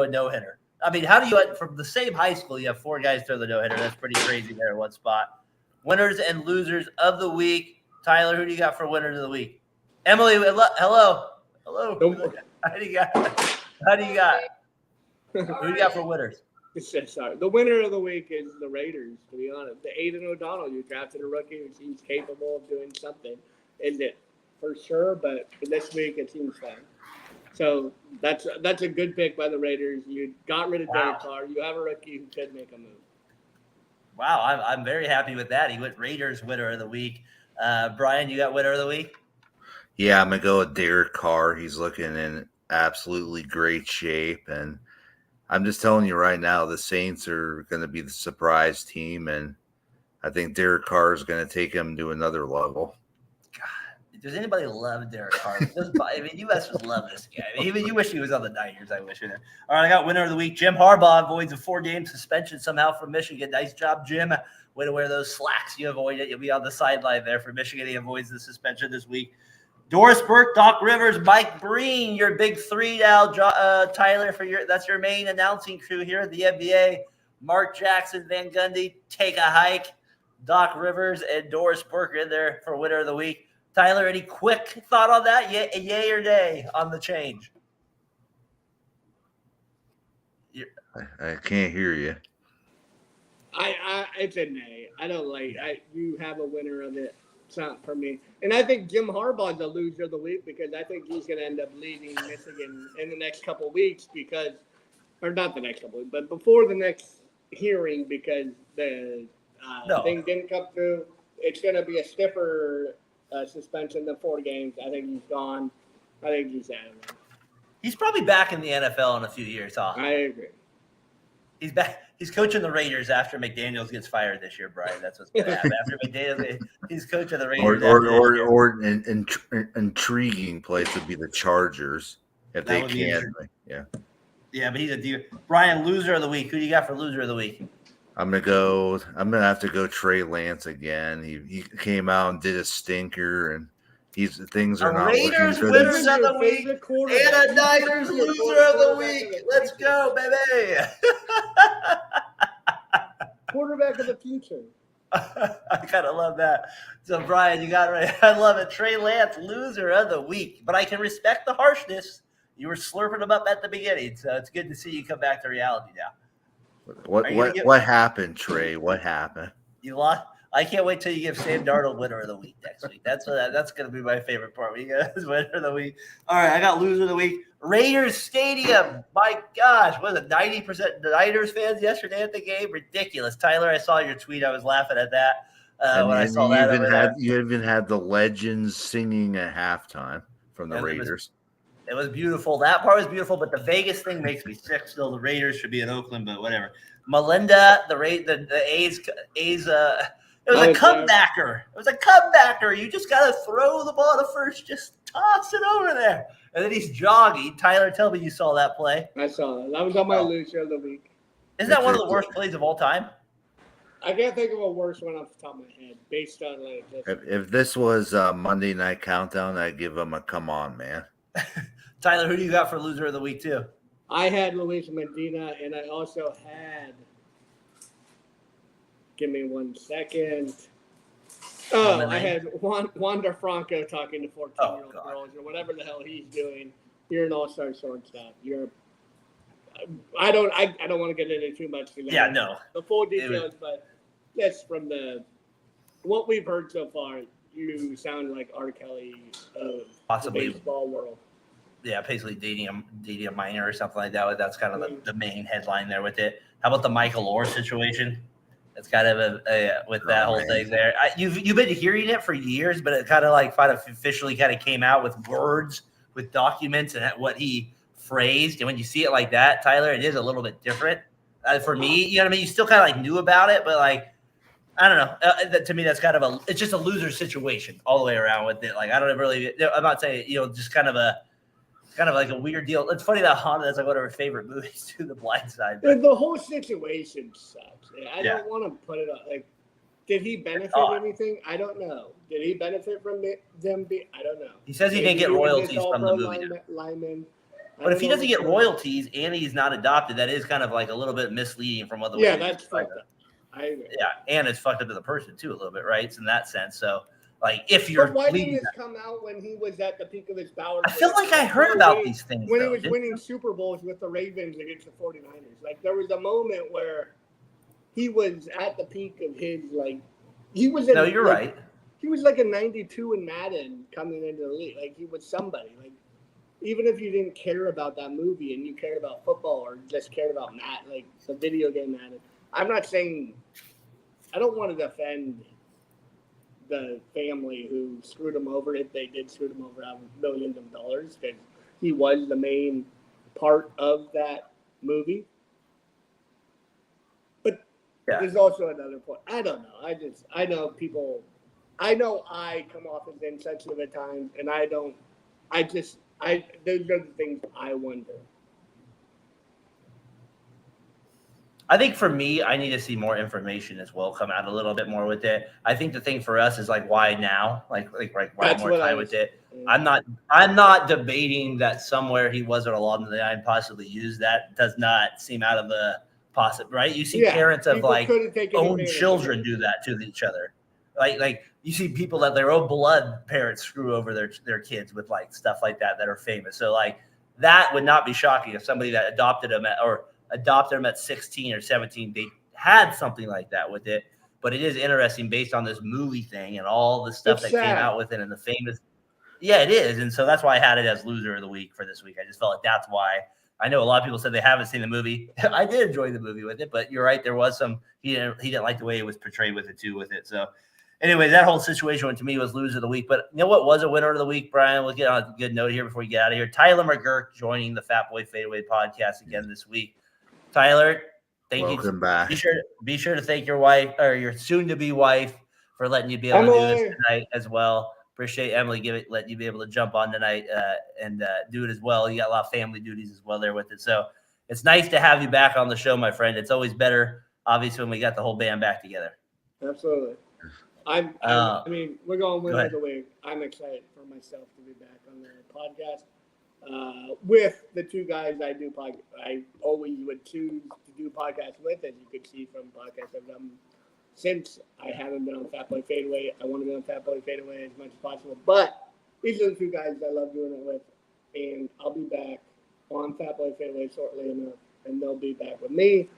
a no-hitter. I mean, how do you, from the same high school, you have 4 guys throw the no-hitter? That's pretty crazy there in one spot. Winners and losers of the week. Tyler, who do you got for winners of the week? Emily, hello. How do you got? Who do you got for winners? Sorry. The winner of the week is the Raiders, to be honest. The Aiden O'Donnell, you drafted a rookie who seems capable of doing something. Isn't it? For sure, but for this week it seems fine. So that's a good pick by the Raiders. You got rid of Derek Carr. You have a rookie who could make a move. Wow, I'm very happy with that. He went Raiders winner of the week. Brian, you got winner of the week? Yeah, I'm going to go with Derek Carr. He's looking in absolutely great shape. And I'm just telling you right now, the Saints are going to be the surprise team. And I think Derek Carr is going to take him to another level. Does anybody love Derek Carr? I mean, you guys just love this guy. I mean, even you wish he was on the Niners. I wish. All right, I got winner of the week. Jim Harbaugh avoids a 4-game suspension somehow from Michigan. Nice job, Jim. Way to wear those slacks. You avoid it. You'll be on the sideline there for Michigan. He avoids the suspension this week. Doris Burke, Doc Rivers, Mike Breen, your big 3 now. Tyler, that's your main announcing crew here at the NBA. Mark Jackson, Van Gundy, take a hike. Doc Rivers and Doris Burke in there for winner of the week. Tyler, any quick thought on that? Yay or nay on the change? I can't hear you. It's a nay. I don't like. You have a winner of it. It's not for me. And I think Jim Harbaugh's a loser of the week because I think he's going to end up leaving Michigan in the next couple of weeks or not the next couple of weeks, but before the next hearing because the thing didn't come through. It's going to be a stiffer suspension than 4 games. I think he's gone. I think he's out of there. He's probably back in the NFL in a few years, huh? I agree. He's back. He's coaching the Raiders after McDaniels gets fired this year, Brian. That's what's going to happen. After McDaniels, he's coaching the Raiders. Or an intriguing place would be the Chargers if they can. Yeah. Yeah, but he's a deal. Brian, loser of the week. Who do you got for loser of the week? I'm gonna have to go Trey Lance again. He came out and did a stinker, and things are not Raiders looking winners of the week and a Niners loser of the week. Let's go, baby. Quarterback of the future. I kind of love that. So, Brian, you got it right. I love it. Trey Lance, loser of the week. But I can respect the harshness. You were slurping them up at the beginning, so it's good to see you come back to reality now. What happened, Trey? What happened? You lost. I can't wait till you give Sam Darnold winner of the week next week. That's going to be my favorite part. We got winner of the week. All right, I got loser of the week. Raiders Stadium. My gosh, was it 90% Niners fans yesterday at the game? Ridiculous. Tyler, I saw your tweet. I was laughing at that when I saw that. You even had the legends singing at halftime from the Raiders. It was beautiful. That part was beautiful, but the Vegas thing makes me sick still. The Raiders should be in Oakland, but whatever. Melinda, the A's It was a comebacker. It was a comebacker. You just got to throw the ball to first. Just toss it over there. And then he's jogging. Tyler, tell me you saw that play. I saw it. That was on my loser of the week. Isn't that one of the worst plays of all time? I can't think of a worse one off the top of my head based on like this. If this was Monday Night Countdown, I'd give him a come on, man. Tyler, who do you got for loser of the week, too? I had Luis Medina, and I also had – give me 1 second. Oh, I had Wander Franco talking to 14-year-old girls or whatever the hell he's doing. You're an all-star shortstop. I don't want to get into too much. Yeah, no. The full details, but just from what we've heard so far, you sound like R. Kelly of possibly the baseball world. Yeah, basically dating a minor or something like that. That's kind of the main headline there with it. How about the Michael Orr situation? It's kind of with that whole thing there. You've been hearing it for years, but it kind of like officially kind of came out with words, with documents, and what he phrased. And when you see it like that, Tyler, it is a little bit different. For me, you know what I mean? You still kind of like knew about it, but like, I don't know. To me, that's kind of it's just a loser situation all the way around with it. Like, I don't really, I'm not saying, just kind of like a weird deal. It's funny that Honda is like one of her favorite movies too, The Blind Side. But the whole situation sucks. I don't want to put it up. Like, did he benefit anything? I don't know. Did he benefit from them? I don't know. He says he didn't get royalties from the movie. Lineman. But if he doesn't get royalties and he's not adopted, that is kind of like a little bit misleading from other ways. Yeah, that's fucked up. I agree. Yeah, and it's fucked up to the person too a little bit, right? It's in that sense. So, like, if you're, but why didn't this come out when he was at the peak of his powers? I feel like I heard about these things when he was winning Super Bowls with the Ravens against the 49ers. Like, there was a moment where he was at the peak of his he was. No, you're right. He was like a 92 in Madden coming into the league. Like, he was somebody. Like, even if you didn't care about that movie and you cared about football or just cared about the video game Madden, I'm not saying I don't want to defend the family who screwed him over if they did screw him over out of millions of dollars, because he was the main part of that movie. But there's also another point. I don't know. I know people. I know I come off as insensitive at times, and those are the things I wonder. I think for me, I need to see more information as well come out a little bit more with it. I think the thing for us is like, why now? Like why more time with it? Yeah. I'm not debating that somewhere he wasn't along the line possibly used. That does not seem out of the possible, right? You see parents of like own children do that to each other. Like you see people that their own blood parents screw over their kids with like stuff like that are famous. So like that would not be shocking if somebody that adopted them at 16 or 17, they had something like that with it. But it is interesting based on this movie thing and all the stuff that came out with it and the famous. Yeah, it is. And so that's why I had it as loser of the week for this week. I just felt like that's why. I know a lot of people said they haven't seen the movie. I did enjoy the movie with it, but you're right. There was he didn't like the way it was portrayed with it too with it. So anyway, that whole situation to me was loser of the week. But you know what was a winner of the week, Brian? We'll get on a good note here before we get out of here. Tyler McGurk joining the Fatboy FadeAway podcast again this week. Tyler, thank you. Welcome back. Be sure to thank your wife or your soon-to-be wife for letting you be able to do this tonight as well. Appreciate Emily letting you be able to jump on tonight and do it as well. You got a lot of family duties as well there with it. So it's nice to have you back on the show, my friend. It's always better, obviously, when we got the whole band back together. Absolutely. I mean, we're going winner of the week. I'm excited for myself to be back on the podcast. With the two guys I always would choose to do podcasts with, as you could see from podcasts I've done since I haven't been on Fatboy FadeAway. I want to be on Fatboy FadeAway as much as possible, but these are the two guys I love doing it with, and I'll be back on Fatboy FadeAway shortly enough, and they'll be back with me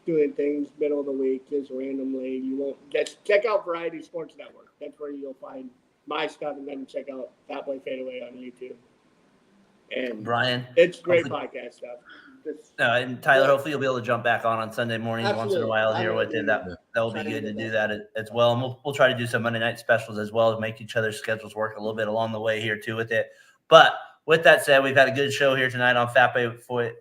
doing things middle of the week, just randomly. You won't just check out Variety Sports Network. That's where you'll find my stuff, and then check out Fatboy FadeAway on YouTube. And Brian, it's great podcast stuff. And Tyler, hopefully you'll be able to jump back on Sunday mornings once in a while here with it. That will be good to do that as well. And we'll try to do some Monday night specials as well to make each other's schedules work a little bit along the way here too with it. But with that said, we've had a good show here tonight on Fatboy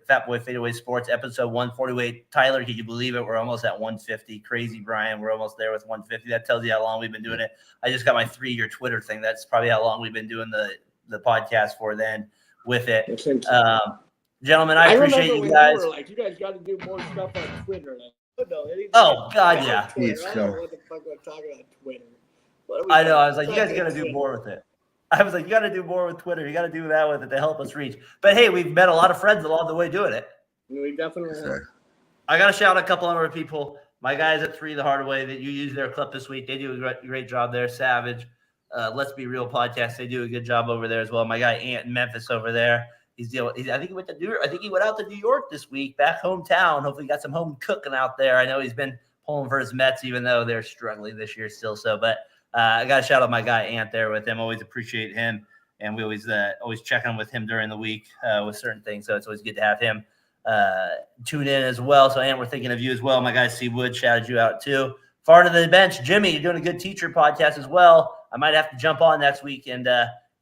FadeAway Sports, episode 148. Tyler, can you believe it? We're almost at 150. Crazy, Brian. We're almost there with 150. That tells you how long we've been doing it. I just got my 3-year Twitter thing. That's probably how long we've been doing the podcast for then with it. Gentlemen, I appreciate you guys. You guys got to do more stuff on Twitter. Oh, God, yeah. I don't know what the fuck I'm talking about Twitter. I know. I was like, you guys got to do more with it. I was like, you got to do more with Twitter. You got to do that with it to help us reach. But, hey, we've met a lot of friends along the way doing it. We definitely have. I got to shout out a couple other people. My guys at 3 the Hard Way that you used their clip this week. They do a great job there. Savage. Let's Be Real podcast. They do a good job over there as well. My guy Ant in Memphis over there. I think he went out to New York this week, back hometown. Hopefully he got some home cooking out there. I know he's been pulling for his Mets, even though they're struggling this year still. So, but I got to shout out my guy Ant there with him. Always appreciate him, and we always check on with him during the week with certain things. So it's always good to have him tune in as well. So Ant, we're thinking of you as well. My guy Seawood shouted you out too. Far to the bench, Jimmy, you're doing a good teacher podcast as well. I might have to jump on next week and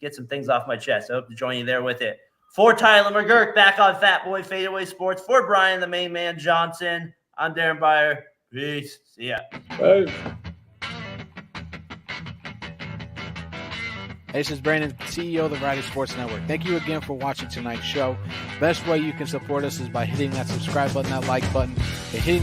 get some things off my chest. I hope to join you there with it. For Tyler McGurk, back on Fatboy FadeAway Sports. For Brian, the main man Johnson, I'm Darren Byer. Peace. See ya. Hey. Hey, this is Brandon, CEO of the Variety Sports Network. Thank you again for watching tonight's show. Best way you can support us is by hitting that subscribe button, that like button, and hitting the